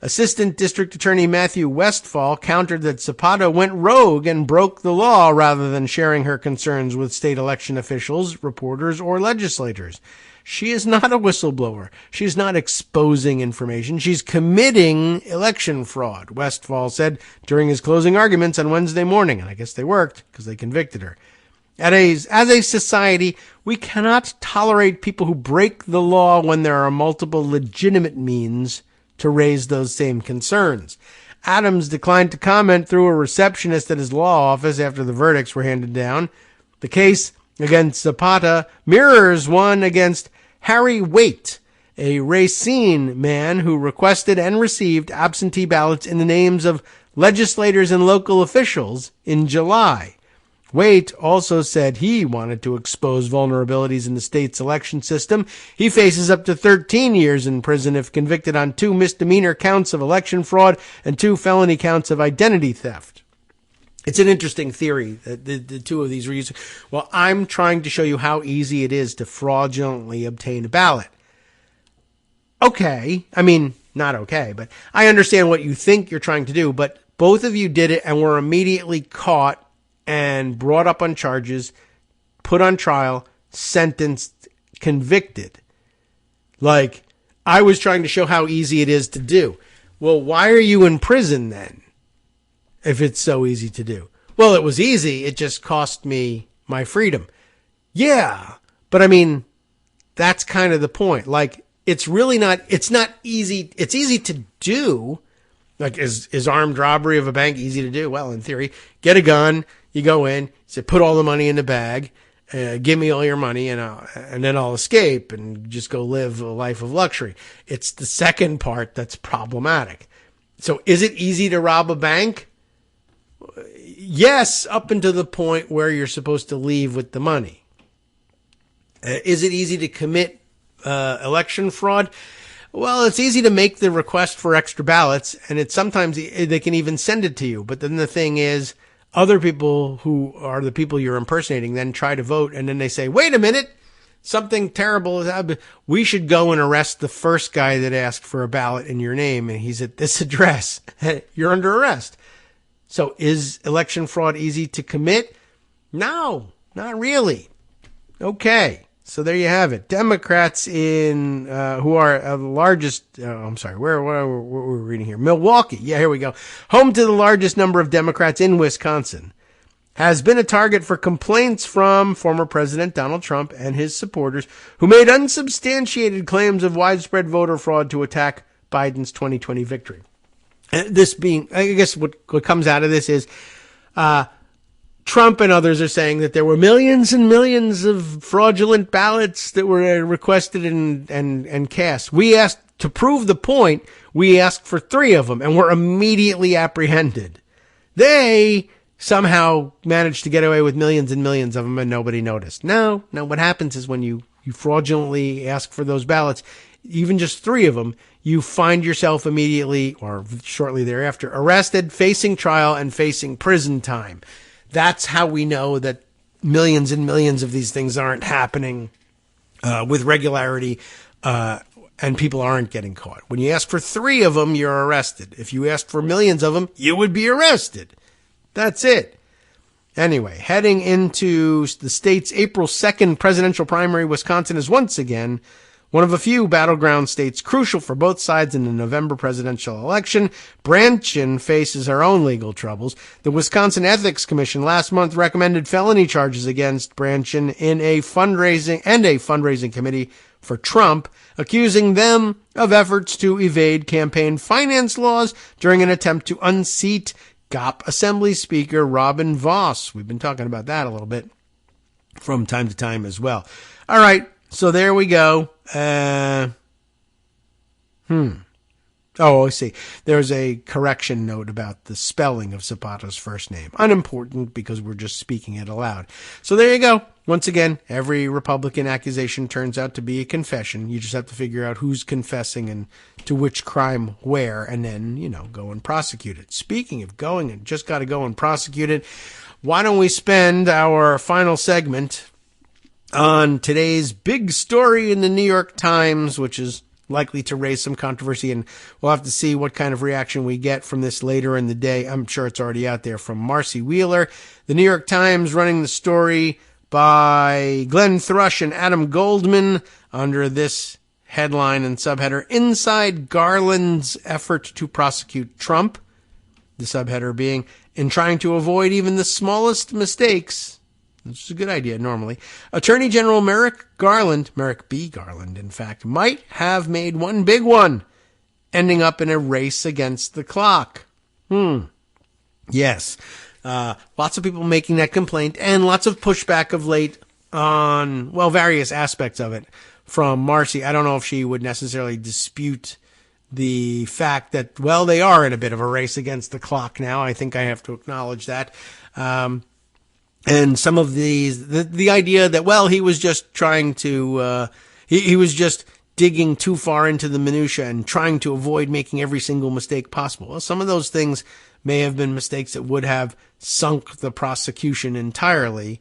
Assistant District Attorney Matthew Westfall countered that Zapata went rogue and broke the law rather than sharing her concerns with state election officials, reporters, or legislators. She is not a whistleblower. She's not exposing information. She's committing election fraud, Westfall said during his closing arguments on Wednesday morning. And I guess they worked because they convicted her. As a society, we cannot tolerate people who break the law when there are multiple legitimate means to raise those same concerns. Adams declined to comment through a receptionist at his law office after the verdicts were handed down. The case against Zapata mirrors one against Harry Waite, a Racine man who requested and received absentee ballots in the names of legislators and local officials in July. Waite also said he wanted to expose vulnerabilities in the state's election system. He faces up to 13 years in prison if convicted on 2 misdemeanor counts of election fraud and 2 felony counts of identity theft. It's an interesting theory that the two of these reasons. Well, I'm trying to show you how easy it is to fraudulently obtain a ballot. Okay. I mean, not okay, but I understand what you think you're trying to do, but both of you did it and were immediately caught and brought up on charges, put on trial, sentenced, convicted. Like, I was trying to show how easy it is to do. Well, why are you in prison then, if it's so easy to do? Well, it was easy. It just cost me my freedom. Yeah, but I mean, that's kind of the point. Like, it's not easy. It's easy to do. Like, is armed robbery of a bank easy to do? Well, in theory, get a gun, you go in, say, put all the money in the bag, give me all your money, and then I'll escape and just go live a life of luxury. It's the second part that's problematic. So is it easy to rob a bank? Yes, up until the point where you're supposed to leave with the money. Is it easy to commit election fraud? Well, it's easy to make the request for extra ballots, and it's sometimes they can even send it to you. But then the thing is, other people who are the people you're impersonating then try to vote, and then they say, wait a minute, something terrible has happened. We should go and arrest the first guy that asked for a ballot in your name, and he's at this address. You're under arrest. So is election fraud easy to commit? No, not really. Okay. So there you have it. Democrats in who are the largest. What are we reading here? Milwaukee. Yeah, here we go. Home to the largest number of Democrats in Wisconsin, has been a target for complaints from former President Donald Trump and his supporters, who made unsubstantiated claims of widespread voter fraud to attack Biden's 2020 victory. This being, I guess, what comes out of this is. Trump and others are saying that there were millions and millions of fraudulent ballots that were requested and cast. We asked, to prove the point, we asked for 3 of them and were immediately apprehended. They somehow managed to get away with millions and millions of them and nobody noticed. No, what happens is when you fraudulently ask for those ballots, even just 3 of them, you find yourself immediately or shortly thereafter arrested, facing trial, and facing prison time. That's how we know that millions and millions of these things aren't happening with regularity and people aren't getting caught. When you ask for 3 of them, you're arrested. If you asked for millions of them, you would be arrested. That's it. Anyway, heading into the state's April 2nd presidential primary, Wisconsin is once again one of a few battleground states crucial for both sides in the November presidential election. Branchin faces her own legal troubles. The Wisconsin Ethics Commission last month recommended felony charges against Branchin in a fundraising committee for Trump, accusing them of efforts to evade campaign finance laws during an attempt to unseat GOP Assembly Speaker Robin Vos. We've been talking about that a little bit from time to time as well. All right. So there we go. Oh, I see. There's a correction note about the spelling of Zapata's first name. Unimportant because we're just speaking it aloud. So there you go. Once again, every Republican accusation turns out to be a confession. You just have to figure out who's confessing and to which crime where, and then, go and prosecute it. Speaking of going and just got to go and prosecute it, why don't we spend our final segment on today's big story in the New York Times, which is likely to raise some controversy, and we'll have to see what kind of reaction we get from this later in the day. I'm sure it's already out there from Marcy Wheeler. The New York Times running the story by Glenn Thrush and Adam Goldman under this headline and subheader, Inside Garland's Effort to Prosecute Trump. The subheader being, in trying to avoid even the smallest mistakes, which is a good idea normally, Attorney General Merrick B. Garland, in fact, might have made one big one, ending up in a race against the clock. Yes. Lots of people making that complaint and lots of pushback of late on, various aspects of it from Marcy. I don't know if she would necessarily dispute the fact that, well, they are in a bit of a race against the clock now. I think I have to acknowledge that. And some of the idea that, well, he was just trying to, he was just digging too far into the minutia and trying to avoid making every single mistake possible. Well, some of those things may have been mistakes that would have sunk the prosecution entirely.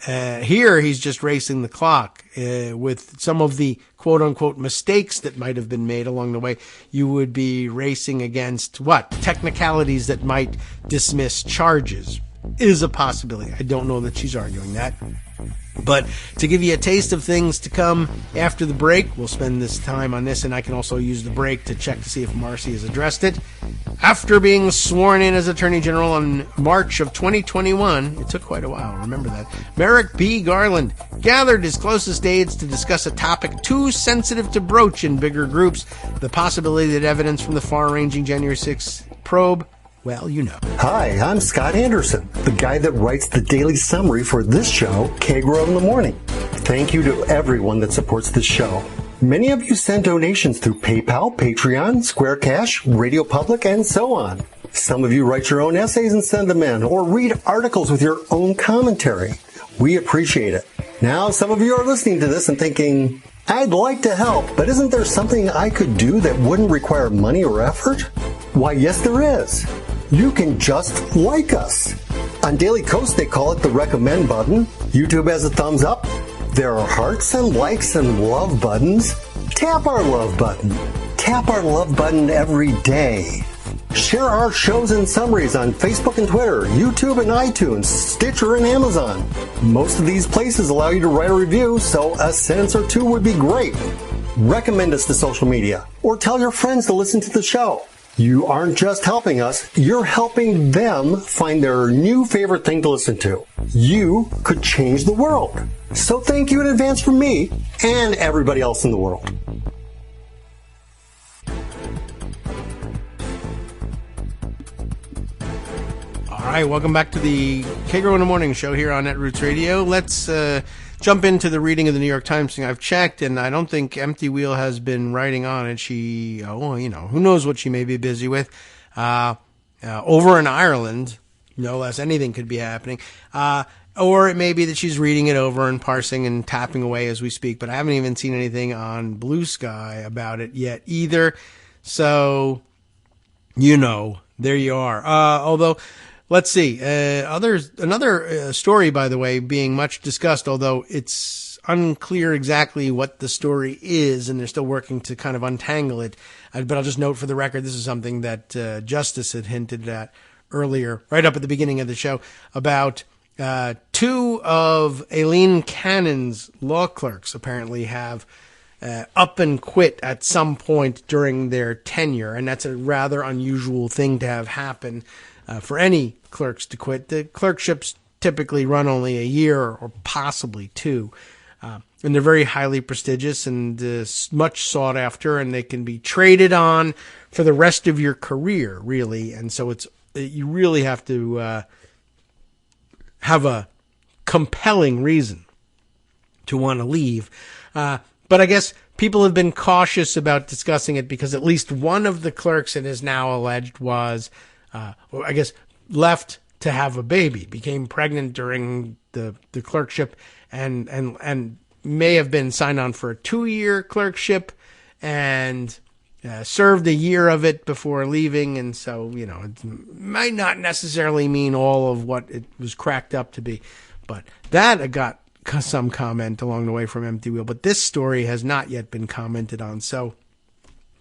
Here, he's just racing the clock with some of the quote-unquote mistakes that might have been made along the way. You would be racing against, technicalities that might dismiss charges is a possibility. I don't know that she's arguing that. But to give you a taste of things to come after the break, we'll spend this time on this, and I can also use the break to check to see if Marcy has addressed it. After being sworn in as Attorney General in March of 2021, it took quite a while, remember that, Merrick B. Garland gathered his closest aides to discuss a topic too sensitive to broach in bigger groups, the possibility that evidence from the far-ranging January 6th probe, well, you know. Hi, I'm Scott Anderson, the guy that writes the daily summary for this show, Kagro in the Morning. Thank you to everyone that supports this show. Many of you send donations through PayPal, Patreon, Square Cash, Radio Public, and so on. Some of you write your own essays and send them in, or read articles with your own commentary. We appreciate it. Now, some of you are listening to this and thinking, I'd like to help, but isn't there something I could do that wouldn't require money or effort? Why, yes, there is. You can just like us. On Daily Coast, they call it the recommend button. YouTube has a thumbs up. There are hearts and likes and love buttons. Tap our love button. Tap our love button every day. Share our shows and summaries on Facebook and Twitter, YouTube and iTunes, Stitcher and Amazon. Most of these places allow you to write a review, so a sentence or two would be great. Recommend us to social media, or tell your friends to listen to the show. You aren't just helping us, you're helping them find their new favorite thing to listen to. You could change the world. So thank you in advance from me and everybody else in the world. All right, welcome back to the Kagro in the Morning show here on Netroots Radio. Let's jump into the reading of the New York Times thing. I've checked, and I don't think Empty Wheel has been writing on it. She, who knows what she may be busy with. Over in Ireland, no less, anything could be happening. Or it may be that she's reading it over and parsing and tapping away as we speak, but I haven't even seen anything on Blue Sky about it yet either. So, there you are. Although, let's see. Another story, by the way, being much discussed, although it's unclear exactly what the story is, and they're still working to kind of untangle it. But I'll just note for the record, this is something that Justice had hinted at earlier, right up at the beginning of the show, about two of Aileen Cannon's law clerks apparently have up and quit at some point during their tenure, and that's a rather unusual thing to have happen. For any clerks to quit. The clerkships typically run only a year or possibly two. And they're very highly prestigious and much sought after, and they can be traded on for the rest of your career, really. And so you really have to have a compelling reason to want to leave. But I guess people have been cautious about discussing it because at least one of the clerks, it is now alleged, was left to have a baby, became pregnant during the clerkship, and may have been signed on for a 2-year clerkship and served a year of it before leaving. And so, it might not necessarily mean all of what it was cracked up to be. But that got some comment along the way from Empty Wheel. But this story has not yet been commented on. So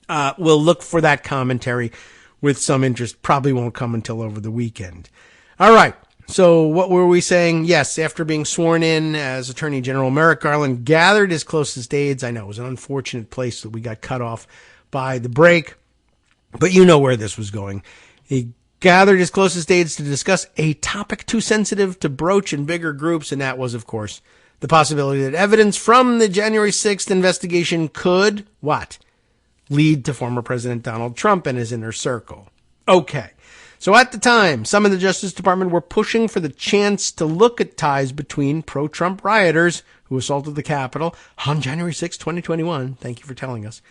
we'll look for that commentary with some interest. Probably won't come until over the weekend. All right. So what were we saying? Yes, after being sworn in as Attorney General, Merrick Garland gathered his closest aides. I know it was an unfortunate place that we got cut off by the break, but you know where this was going. He gathered his closest aides to discuss a topic too sensitive to broach in bigger groups, and that was, of course, the possibility that evidence from the January 6th investigation could, lead to former President Donald Trump and his inner circle. Okay. So at the time, some in the Justice Department were pushing for the chance to look at ties between pro-Trump rioters who assaulted the Capitol on January 6, 2021. Thank you for telling us.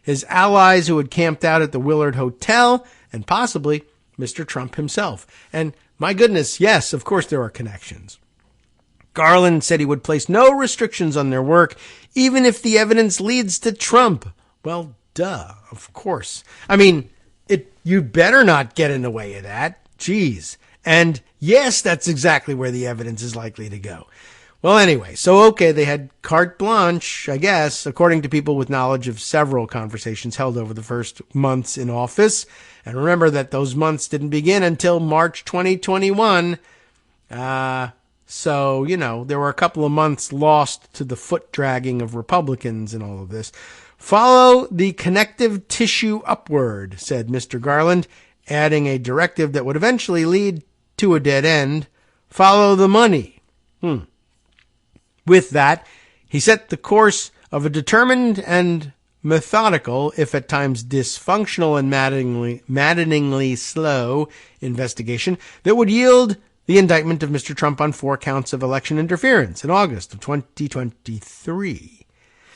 his allies who had camped out at the Willard Hotel, and possibly Mr. Trump himself. And my goodness, yes, of course there are connections. Garland said he would place no restrictions on their work, even if the evidence leads to Trump. Well, duh, of course. I mean, you better not get in the way of that. Jeez. And yes, that's exactly where the evidence is likely to go. Well, anyway, so okay, they had carte blanche, I guess, according to people with knowledge of several conversations held over the first months in office. And remember that those months didn't begin until March 2021. So, there were a couple of months lost to the foot dragging of Republicans and all of this. Follow the connective tissue upward, said Mr. Garland, adding a directive that would eventually lead to a dead end. Follow the money. With that, he set the course of a determined and methodical, if at times dysfunctional and maddeningly slow investigation that would yield the indictment of Mr. Trump on 4 counts of election interference in August of 2023.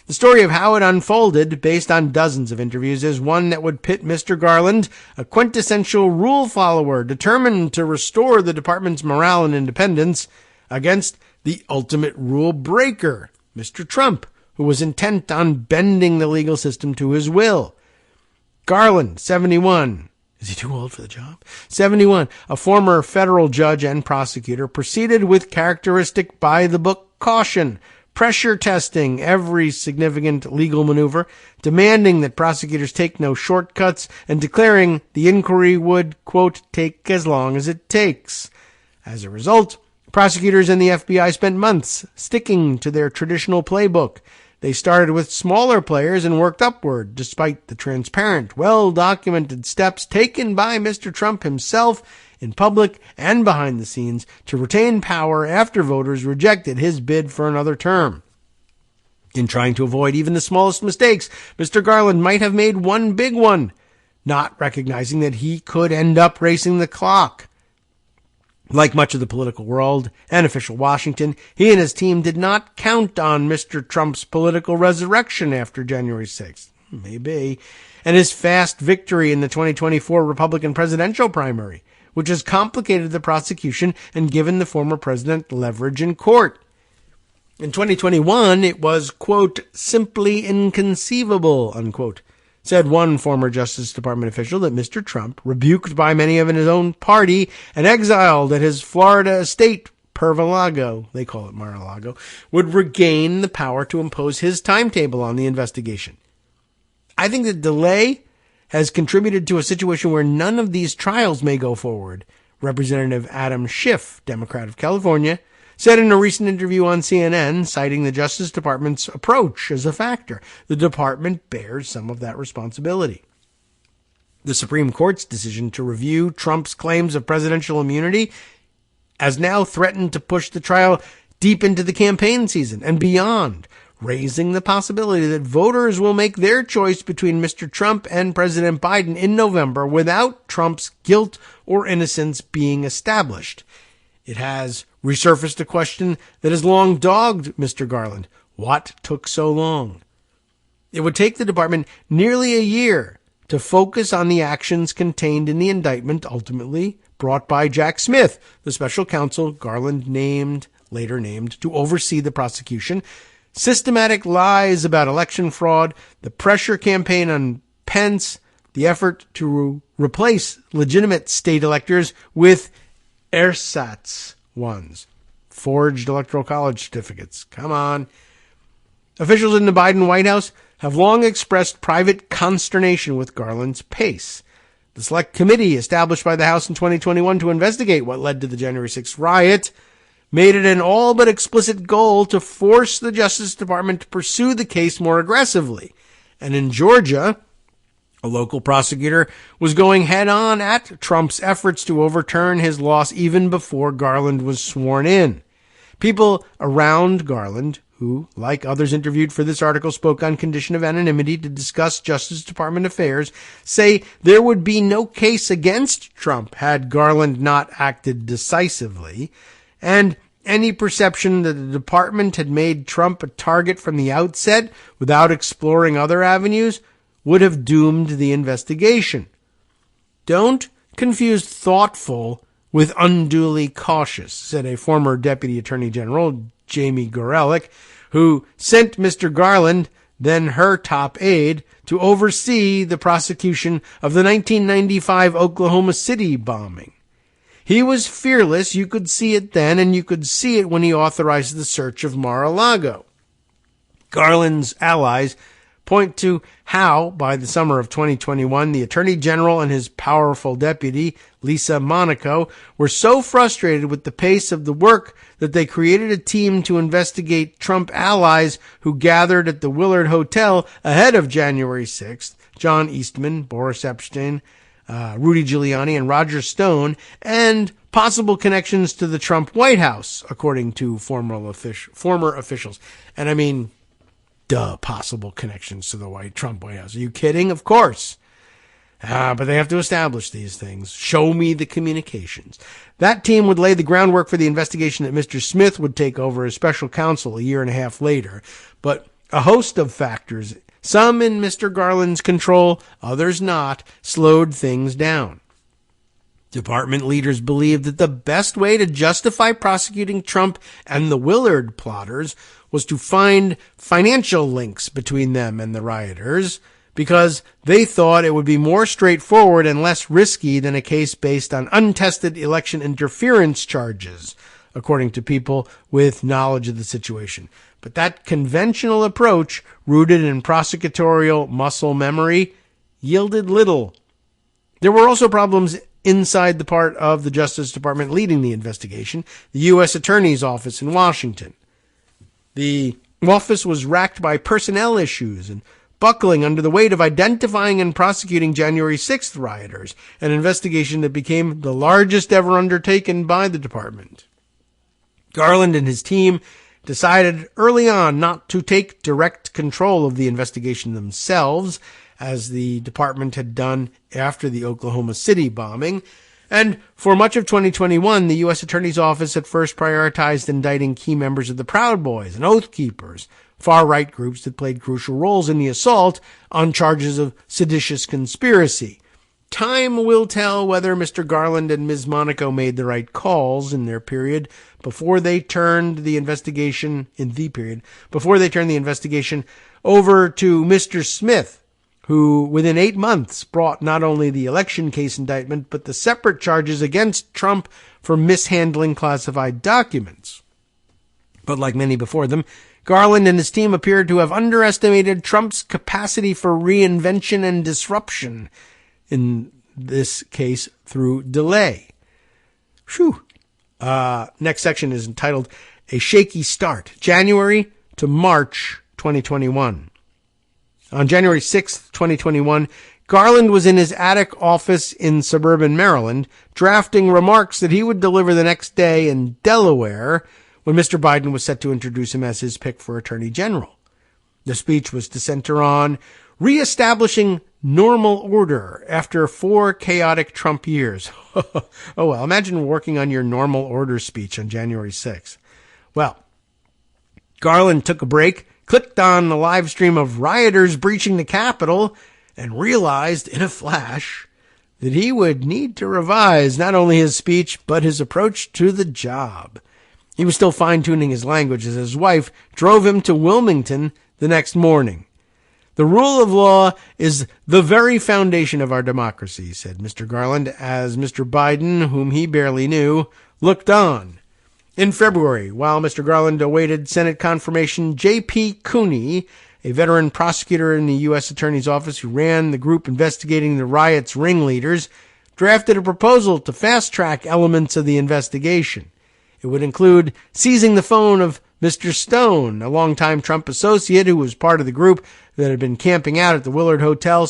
The story of how it unfolded, based on dozens of interviews, is one that would pit Mr. Garland, a quintessential rule follower determined to restore the department's morale and independence, against the ultimate rule breaker, Mr. Trump, who was intent on bending the legal system to his will. Garland, 71. Is he too old for the job? 71. A former federal judge and prosecutor, proceeded with characteristic by-the-book caution, pressure testing every significant legal maneuver, demanding that prosecutors take no shortcuts, and declaring the inquiry would, quote, take as long as it takes. As a result, prosecutors and the FBI spent months sticking to their traditional playbook. They started with smaller players and worked upward, despite the transparent, well-documented steps taken by Mr. Trump himself in public and behind the scenes to retain power after voters rejected his bid for another term. In trying to avoid even the smallest mistakes, Mr. Garland might have made one big one, not recognizing that he could end up racing the clock. Like much of the political world and official Washington, he and his team did not count on Mr. Trump's political resurrection after January 6th. Maybe. And his fast victory in the 2024 Republican presidential primary, which has complicated the prosecution and given the former president leverage in court. In 2021, it was, quote, simply inconceivable, unquote, said one former Justice Department official, that Mr. Trump, rebuked by many of his own party and exiled at his Florida estate, Mar-a-Lago, they call it Mar-a-Lago, would regain the power to impose his timetable on the investigation. I think the delay has contributed to a situation where none of these trials may go forward. Representative Adam Schiff, Democrat of California, said in a recent interview on CNN, citing the Justice Department's approach as a factor. The department bears some of that responsibility. The Supreme Court's decision to review Trump's claims of presidential immunity has now threatened to push the trial deep into the campaign season and beyond, raising the possibility that voters will make their choice between Mr. Trump and President Biden in November without Trump's guilt or innocence being established. It has resurfaced a question that has long dogged Mr. Garland. What took so long? It would take the department nearly a year to focus on the actions contained in the indictment ultimately brought by Jack Smith, the special counsel Garland later named to oversee the prosecution. Systematic lies about election fraud, the pressure campaign on Pence, the effort to replace legitimate state electors with ersatz ones, forged electoral college certificates. Come on. Officials in the Biden White House have long expressed private consternation with Garland's pace. The select committee established by the House in 2021 to investigate what led to the January 6th riot made it an all but explicit goal to force the Justice Department to pursue the case more aggressively. And in Georgia, a local prosecutor was going head-on at Trump's efforts to overturn his loss even before Garland was sworn in. People around Garland, who, like others interviewed for this article, spoke on condition of anonymity to discuss Justice Department affairs, say there would be no case against Trump had Garland not acted decisively, and any perception that the department had made Trump a target from the outset without exploring other avenues would have doomed the investigation. Don't confuse thoughtful with unduly cautious, said a former Deputy Attorney General, Jamie Gorelick, who sent Mr. Garland, then her top aide, to oversee the prosecution of the 1995 Oklahoma City bombing. He was fearless. You could see it then, and you could see it when he authorized the search of Mar-a-Lago. Garland's allies point to how, by the summer of 2021, the Attorney General and his powerful deputy, Lisa Monaco, were so frustrated with the pace of the work that they created a team to investigate Trump allies who gathered at the Willard Hotel ahead of January 6th, John Eastman, Boris Epstein, Rudy Giuliani, and Roger Stone, and possible connections to the Trump White House, according to former officials. And I mean, possible connections to the Trump White House. Are you kidding? Of course. But they have to establish these things. Show me the communications. That team would lay the groundwork for the investigation that Mr. Smith would take over as special counsel a year and a half later. But a host of factors, some in Mr. Garland's control, others not, slowed things down. Department leaders believed that the best way to justify prosecuting Trump and the Willard plotters was to find financial links between them and the rioters, because they thought it would be more straightforward and less risky than a case based on untested election interference charges, according to people with knowledge of the situation. But that conventional approach, rooted in prosecutorial muscle memory, yielded little. There were also problems inside the part of the Justice Department leading the investigation, the U.S. Attorney's Office in Washington. The office was racked by personnel issues and buckling under the weight of identifying and prosecuting January 6th rioters, an investigation that became the largest ever undertaken by the department. Garland and his team decided early on not to take direct control of the investigation themselves, as the department had done after the Oklahoma City bombing. And for much of 2021, the U.S. Attorney's Office at first prioritized indicting key members of the Proud Boys and Oath Keepers, far-right groups that played crucial roles in the assault, on charges of seditious conspiracy. Time will tell whether Mr. Garland and Ms. Monaco made the right calls in their period before they turned the investigation over to Mr. Smith, who within 8 months brought not only the election case indictment, but the separate charges against Trump for mishandling classified documents. But like many before them, Garland and his team appeared to have underestimated Trump's capacity for reinvention and disruption, in this case through delay. Next section is entitled A Shaky Start, January to March 2021. On January 6th, 2021, Garland was in his attic office in suburban Maryland, drafting remarks that he would deliver the next day in Delaware, when Mr. Biden was set to introduce him as his pick for Attorney General. The speech was to center on reestablishing normal order after 4 chaotic Trump years. Oh, well, imagine working on your normal order speech on January 6th. Well, Garland took a break, clicked on the live stream of rioters breaching the Capitol, and realized in a flash that he would need to revise not only his speech, but his approach to the job. He was still fine-tuning his language as his wife drove him to Wilmington the next morning. The rule of law is the very foundation of our democracy, said Mr. Garland, as Mr. Biden, whom he barely knew, looked on. In February, while Mr. Garland awaited Senate confirmation, J.P. Cooney, a veteran prosecutor in the U.S. Attorney's Office who ran the group investigating the riot's ringleaders, drafted a proposal to fast-track elements of the investigation. It would include seizing the phone of Mr. Stone, a longtime Trump associate who was part of the group that had been camping out at the Willard Hotel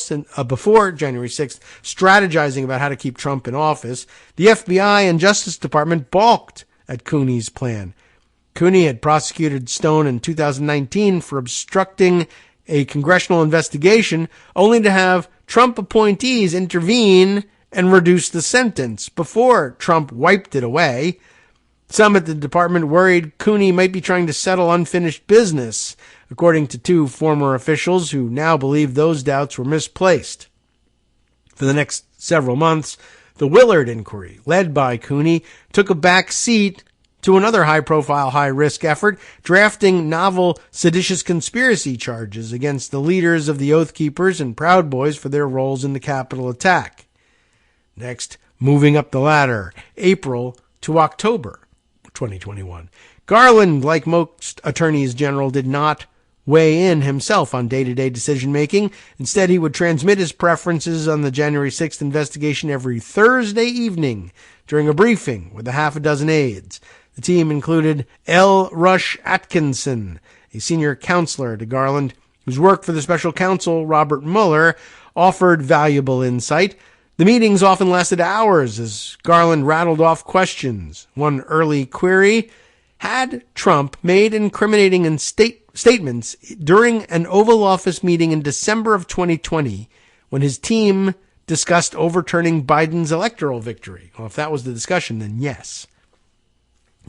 before January 6th, strategizing about how to keep Trump in office. The FBI and Justice Department balked at Cooney's plan. Cooney had prosecuted Stone in 2019 for obstructing a congressional investigation, only to have Trump appointees intervene and reduce the sentence before Trump wiped it away. Some at the department worried Cooney might be trying to settle unfinished business, according to two former officials who now believe those doubts were misplaced. For the next several months, the Willard inquiry, led by Cooney, took a back seat to another high-profile, high-risk effort, drafting novel seditious conspiracy charges against the leaders of the Oath Keepers and Proud Boys for their roles in the Capitol attack. Next, moving up the ladder, April to October 2021. Garland, like most attorneys general, did not weigh in himself on day-to-day decision-making. Instead, he would transmit his preferences on the January 6th investigation every Thursday evening during a briefing with a half a dozen aides. The team included L. Rush Atkinson, a senior counselor to Garland, whose work for the special counsel, Robert Mueller, offered valuable insight. The meetings often lasted hours as Garland rattled off questions. One early query: had Trump made incriminating statements during an Oval Office meeting in December of 2020 when his team discussed overturning Biden's electoral victory? Well, if that was the discussion, then yes.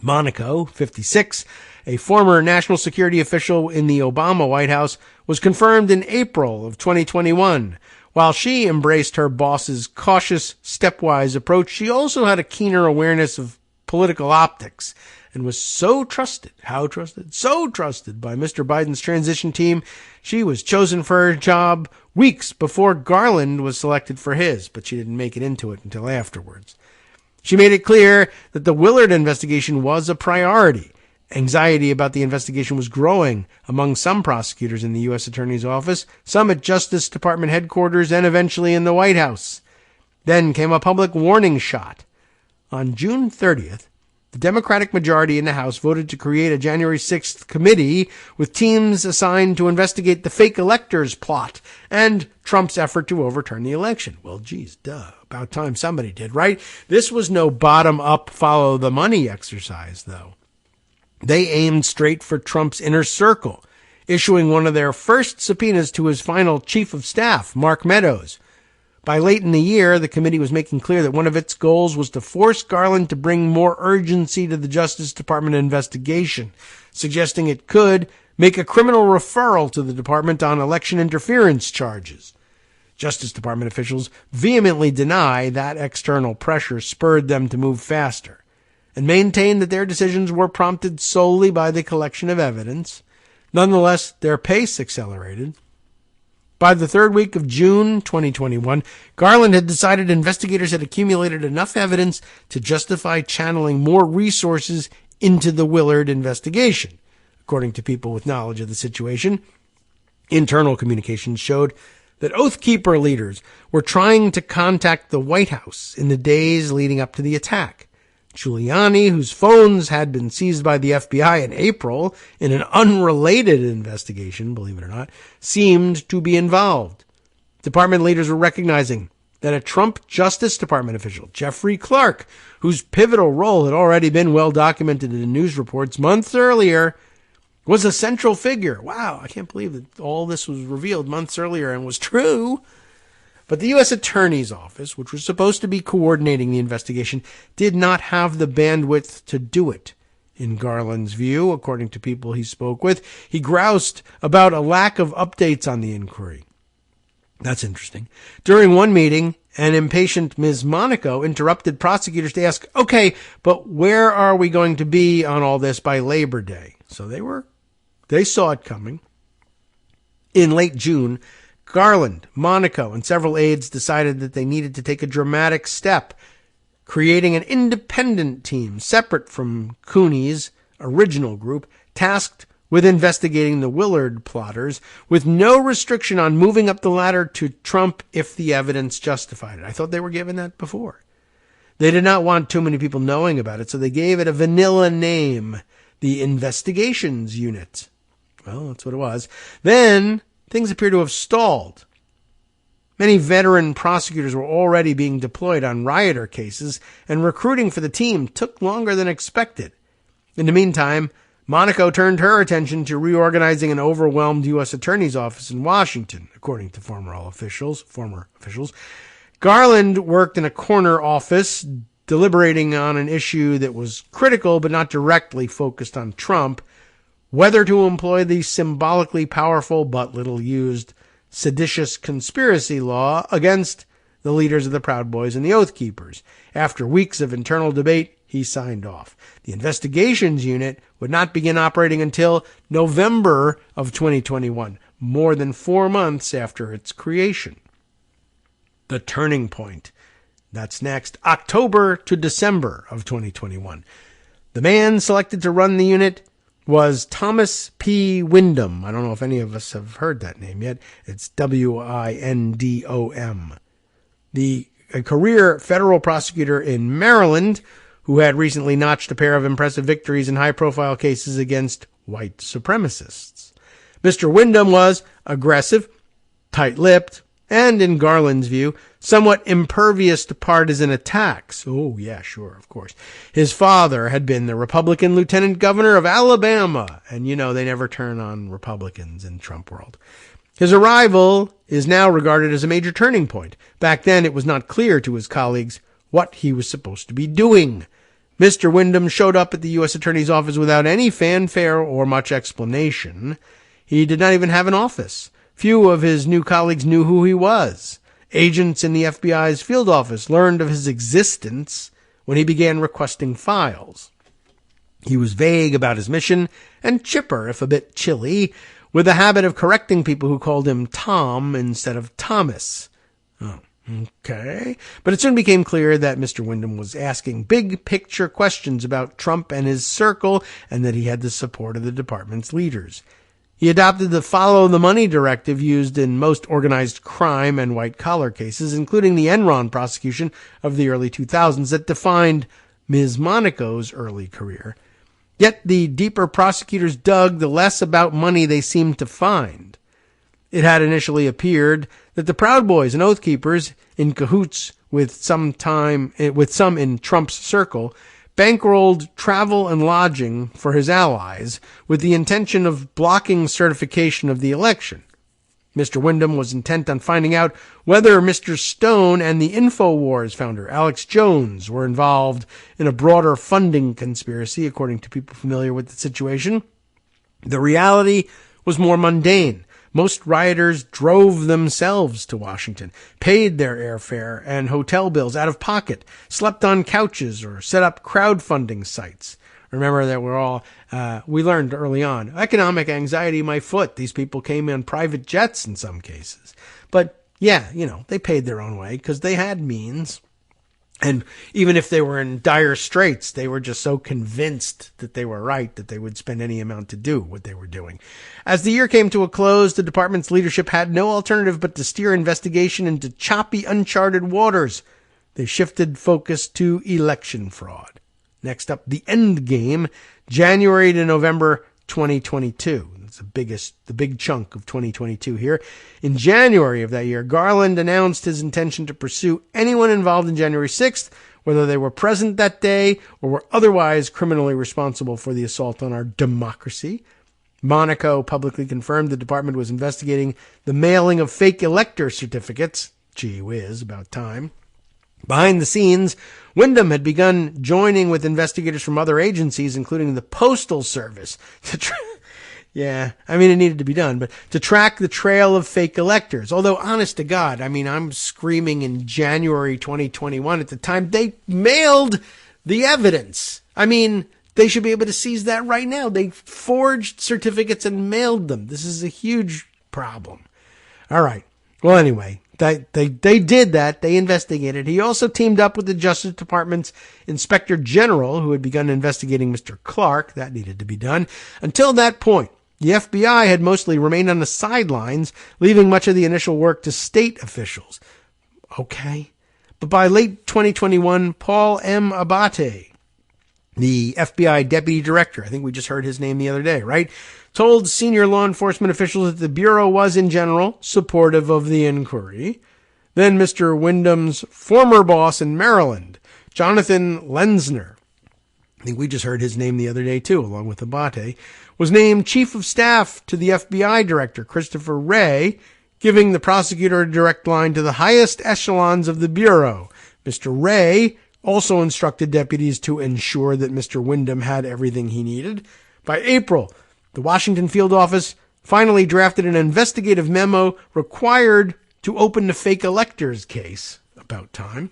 Monaco, 56, a former national security official in the Obama White House, was confirmed in April of 2021. While she embraced her boss's cautious, stepwise approach, she also had a keener awareness of political optics and was so trusted by Mr. Biden's transition team, she was chosen for her job weeks before Garland was selected for his, but she didn't make it into it until afterwards. She made it clear that the Willard investigation was a priority. Anxiety about the investigation was growing among some prosecutors in the U.S. Attorney's Office, some at Justice Department headquarters, and eventually in the White House. Then came a public warning shot. On June 30th, the Democratic majority in the House voted to create a January 6th committee with teams assigned to investigate the fake electors plot and Trump's effort to overturn the election. Well, geez, about time somebody did, right? This was no bottom-up follow-the-money exercise, though. They aimed straight for Trump's inner circle, issuing one of their first subpoenas to his final chief of staff, Mark Meadows. By late in the year, the committee was making clear that one of its goals was to force Garland to bring more urgency to the Justice Department investigation, suggesting it could make a criminal referral to the department on election interference charges. Justice Department officials vehemently deny that external pressure spurred them to move faster, and maintain that their decisions were prompted solely by the collection of evidence. Nonetheless, their pace accelerated. By the third week of June 2021, Garland had decided investigators had accumulated enough evidence to justify channeling more resources into the Willard investigation. According to people with knowledge of the situation, internal communications showed that Oath Keeper leaders were trying to contact the White House in the days leading up to the attack. Giuliani, whose phones had been seized by the FBI in April in an unrelated investigation, believe it or not, seemed to be involved. Department leaders were recognizing that a Trump Justice Department official, Jeffrey Clark, whose pivotal role had already been well documented in news reports months earlier, was a central figure. Wow, I can't believe that all this was revealed months earlier and was true. But the U.S. Attorney's Office, which was supposed to be coordinating the investigation, did not have the bandwidth to do it. In Garland's view, according to people he spoke with, he groused about a lack of updates on the inquiry. That's interesting. During one meeting, an impatient Ms. Monaco interrupted prosecutors to ask, okay, but where are we going to be on all this by Labor Day? So they saw it coming. In late June, Garland, Monaco, and several aides decided that they needed to take a dramatic step, creating an independent team separate from Cooney's original group, tasked with investigating the Willard plotters, with no restriction on moving up the ladder to Trump if the evidence justified it. I thought they were given that before. They did not want too many people knowing about it, so they gave it a vanilla name, the Investigations Unit. Well, that's what it was. Then things appear to have stalled. Many veteran prosecutors were already being deployed on rioter cases, and recruiting for the team took longer than expected. In the meantime, Monaco turned her attention to reorganizing an overwhelmed U.S. Attorney's Office in Washington, according to former officials. Garland worked in a corner office, deliberating on an issue that was critical but not directly focused on Trump, whether to employ the symbolically powerful but little used seditious conspiracy law against the leaders of the Proud Boys and the Oath Keepers. After weeks of internal debate, he signed off. The investigations unit would not begin operating until November of 2021, more than 4 months after its creation. The turning point. That's next, October to December of 2021. The man selected to run the unit was Thomas P. Windom. I don't know if any of us have heard that name yet. It's Windom. A career federal prosecutor in Maryland who had recently notched a pair of impressive victories in high-profile cases against white supremacists. Mr. Windom was aggressive, tight-lipped, and, in Garland's view, somewhat impervious to partisan attacks. Oh, yeah, sure, of course. His father had been the Republican lieutenant governor of Alabama, and you know they never turn on Republicans in Trump world. His arrival is now regarded as a major turning point. Back then, it was not clear to his colleagues what he was supposed to be doing. Mr. Windom showed up at the U.S. Attorney's office without any fanfare or much explanation. He did not even have an office. Few of his new colleagues knew who he was. Agents in the FBI's field office learned of his existence when he began requesting files. He was vague about his mission and chipper, if a bit chilly, with a habit of correcting people who called him Tom instead of Thomas. Oh, okay. But it soon became clear that Mr. Windom was asking big-picture questions about Trump and his circle, and that he had the support of the department's leaders. He adopted the follow-the-money directive used in most organized crime and white-collar cases, including the Enron prosecution of the early 2000s that defined Ms. Monaco's early career. Yet the deeper prosecutors dug, the less about money they seemed to find. It had initially appeared that the Proud Boys and Oath Keepers, in cahoots with some in Trump's circle, bankrolled travel and lodging for his allies with the intention of blocking certification of the election. Mr. Windom was intent on finding out whether Mr. Stone and the InfoWars founder, Alex Jones, were involved in a broader funding conspiracy, according to people familiar with the situation. The reality was more mundane. Most rioters drove themselves to Washington, paid their airfare and hotel bills out of pocket, slept on couches, or set up crowdfunding sites. Remember that we learned early on, economic anxiety my foot. These people came in private jets in some cases. But yeah, they paid their own way because they had means. And even if they were in dire straits, they were just so convinced that they were right that they would spend any amount to do what they were doing. As the year came to a close, the department's leadership had no alternative but to steer investigation into choppy, uncharted waters. They shifted focus to election fraud. Next up, the end game, January to November 2022. That's the big chunk of 2022 here. In January of that year, Garland announced his intention to pursue anyone involved in January 6th, whether they were present that day or were otherwise criminally responsible for the assault on our democracy. Monaco publicly confirmed the department was investigating the mailing of fake elector certificates. Gee whiz, about time. Behind the scenes, Windom had begun joining with investigators from other agencies, including the Postal Service, it needed to be done, but to track the trail of fake electors. Although, honest to God, I'm screaming in January 2021 at the time they mailed the evidence. They should be able to seize that right now. They forged certificates and mailed them. This is a huge problem. All right. Well, anyway, they did that. They investigated. He also teamed up with the Justice Department's Inspector General, who had begun investigating Mr. Clark. That needed to be done. Until that point, the FBI had mostly remained on the sidelines, leaving much of the initial work to state officials. Okay. But by late 2021, Paul M. Abate, the FBI deputy director, I think we just heard his name the other day, right, told senior law enforcement officials that the Bureau was, in general, supportive of the inquiry. Then Mr. Windom's former boss in Maryland, Jonathan Lenzner, I think we just heard his name the other day, too, along with Abate, was named chief of staff to the FBI director, Christopher Wray, giving the prosecutor a direct line to the highest echelons of the Bureau. Mr. Wray also instructed deputies to ensure that Mr. Windom had everything he needed. By April, The Washington field office finally drafted an investigative memo required to open the fake electors case. About time.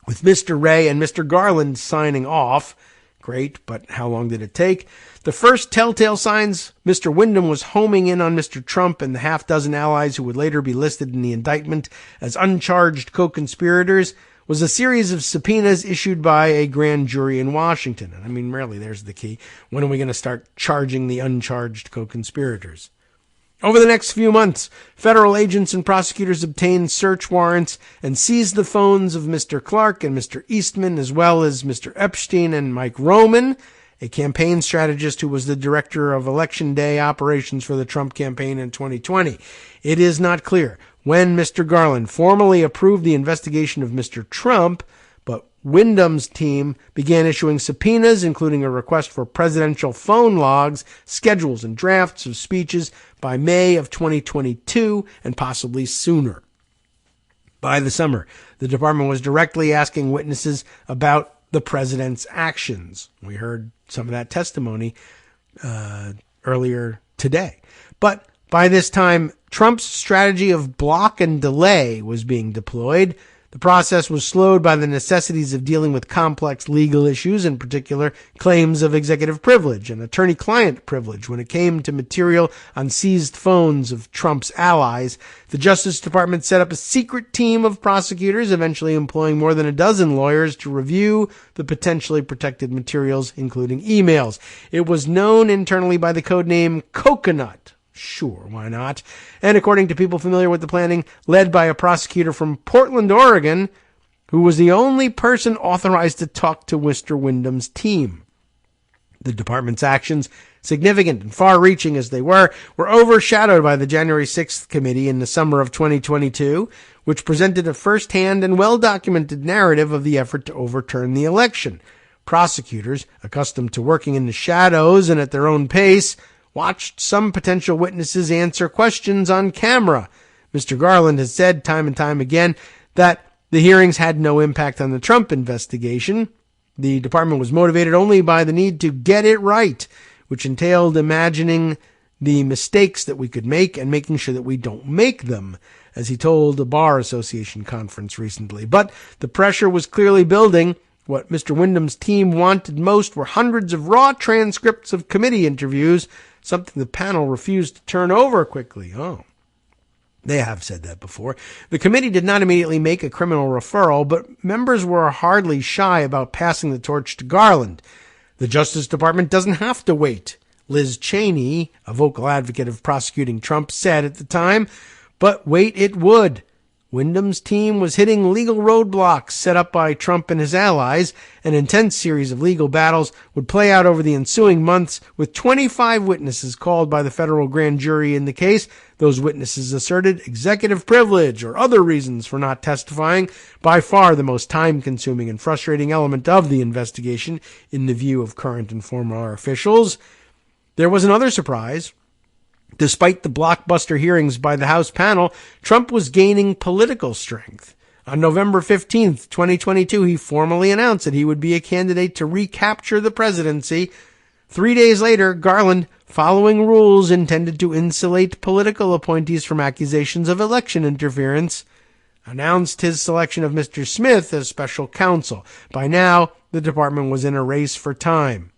With Mr. Ray and Mr. Garland signing off. Great, but how long did it take? The first telltale signs Mr. Wyndham was homing in on Mr. Trump and the half-dozen allies who would later be listed in the indictment as uncharged co-conspirators was a series of subpoenas issued by a grand jury in Washington. And I mean, really, there's the key. When are we going to start charging the uncharged co-conspirators? Over the next few months, federal agents and prosecutors obtained search warrants and seized the phones of Mr. Clark and Mr. Eastman, as well as Mr. Epstein and Mike Roman, a campaign strategist who was the director of Election Day operations for the Trump campaign in 2020. It is not clear when Mr. Garland formally approved the investigation of Mr. Trump, but Wyndham's team began issuing subpoenas, including a request for presidential phone logs, schedules, and drafts of speeches by May of 2022 and possibly sooner. By the summer, the department was directly asking witnesses about the president's actions. We heard some of that testimony earlier today. But by this time, Trump's strategy of block and delay was being deployed. The process was slowed by the necessities of dealing with complex legal issues, in particular claims of executive privilege and attorney-client privilege. When it came to material on seized phones of Trump's allies, the Justice Department set up a secret team of prosecutors, eventually employing more than a dozen lawyers to review the potentially protected materials, including emails. It was known internally by the code name Coconut. Sure, why not? And according to people familiar with the planning, led by a prosecutor from Portland, Oregon, who was the only person authorized to talk to Mr. Wyndham's team. The department's actions, significant and far-reaching as they were overshadowed by the January 6th committee in the summer of 2022, which presented a first-hand and well-documented narrative of the effort to overturn the election. Prosecutors, accustomed to working in the shadows and at their own pace, watched some potential witnesses answer questions on camera. Mr. Garland has said time and time again that the hearings had no impact on the Trump investigation. The department was motivated only by the need to get it right, which entailed imagining the mistakes that we could make and making sure that we don't make them, as he told a Bar Association conference recently. But the pressure was clearly building. What Mr. Wyndham's team wanted most were hundreds of raw transcripts of committee interviews, something the panel refused to turn over quickly. Oh, they have said that before. The committee did not immediately make a criminal referral, but members were hardly shy about passing the torch to Garland. The Justice Department doesn't have to wait, Liz Cheney, a vocal advocate of prosecuting Trump, said at the time, but wait it would. Wyndham's team was hitting legal roadblocks set up by Trump and his allies. An intense series of legal battles would play out over the ensuing months, with 25 witnesses called by the federal grand jury in the case. Those witnesses asserted executive privilege or other reasons for not testifying, by far the most time-consuming and frustrating element of the investigation in the view of current and former officials. There was another surprise. Despite the blockbuster hearings by the House panel, Trump was gaining political strength. On November 15th, 2022, he formally announced that he would be a candidate to recapture the presidency. 3 days later, Garland, following rules intended to insulate political appointees from accusations of election interference, announced his selection of Mr. Smith as special counsel. By now, the department was in a race for time.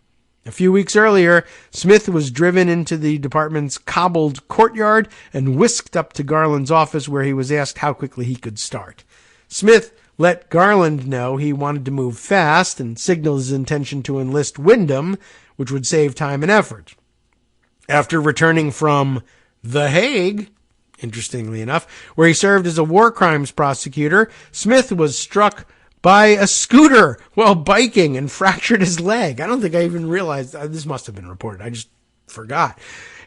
A few weeks earlier, Smith was driven into the department's cobbled courtyard and whisked up to Garland's office, where he was asked how quickly he could start. Smith let Garland know he wanted to move fast and signaled his intention to enlist Wyndham, which would save time and effort. After returning from The Hague, interestingly enough, where he served as a war crimes prosecutor, Smith was struck by a scooter while biking and fractured his leg. I don't think I even realized this must have been reported. I just forgot.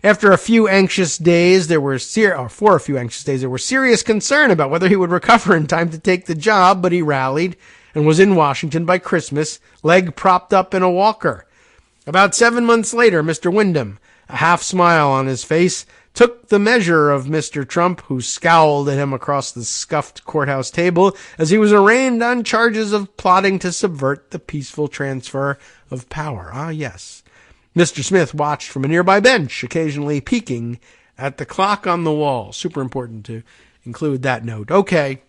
For a few anxious days, there were serious concern about whether he would recover in time to take the job, but he rallied and was in Washington by Christmas, leg propped up in a walker. About 7 months later, Mr. Wyndham, a half smile on his face, took the measure of Mr. Trump, who scowled at him across the scuffed courthouse table as he was arraigned on charges of plotting to subvert the peaceful transfer of power. Ah, yes. Mr. Smith watched from a nearby bench, occasionally peeking at the clock on the wall. Super important to include that note. Okay.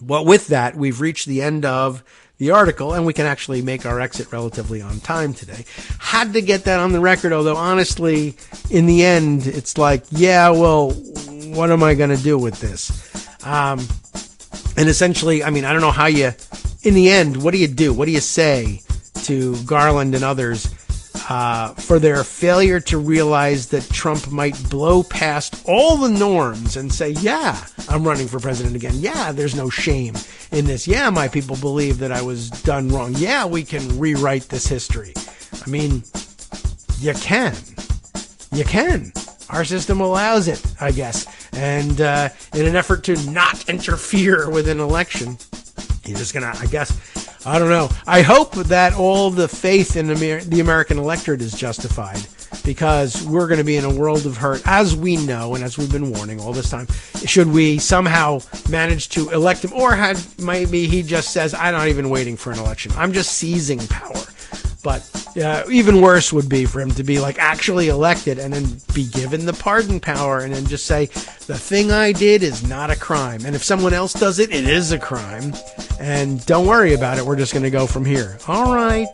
Well, with that, we've reached the end of the article, and we can actually make our exit relatively on time today. Had to get that on the record, although honestly, in the end, it's like, yeah, well, what am I going to do with this? And essentially, I mean, I don't know how you, in the end, what do you do? What do you say to Garland and others for their failure to realize that Trump might blow past all the norms and say, yeah, I'm running for president again. Yeah, there's no shame in this. Yeah, my people believe that I was done wrong. Yeah, we can rewrite this history. I mean, you can. You can. Our system allows it, I guess. And in an effort to not interfere with an election, you're just going to, I guess, I don't know. I hope that all the faith in the American electorate is justified, because we're going to be in a world of hurt, as we know and as we've been warning all this time. Should we somehow manage to elect him, or maybe he just says, I'm not even waiting for an election. I'm just seizing power. But even worse would be for him to be like actually elected and then be given the pardon power and then just say, the thing I did is not a crime. And if someone else does it, it is a crime. And don't worry about it. We're just going to go from here. All right.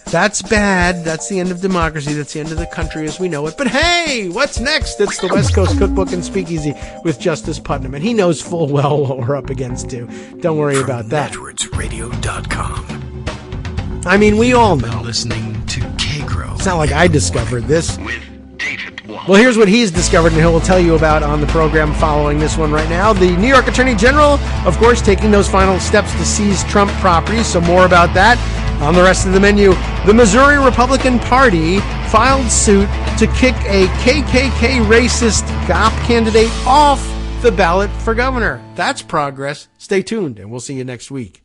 That's bad. That's the end of democracy. That's the end of the country as we know it. But hey, what's next? It's the West Coast Cookbook and Speakeasy with Justice Putnam. And he knows full well what we're up against too. Don't worry about that. NetworksRadio.com. I mean, we all know. Listening to Kagro. It's not like I discovered this. With David Wall. Well, here's what he's discovered, and he will tell you about on the program following this one right now. The New York Attorney General, of course, taking those final steps to seize Trump properties. So more about that on the rest of the menu. The Missouri Republican Party filed suit to kick a KKK racist GOP candidate off the ballot for governor. That's progress. Stay tuned, and we'll see you next week.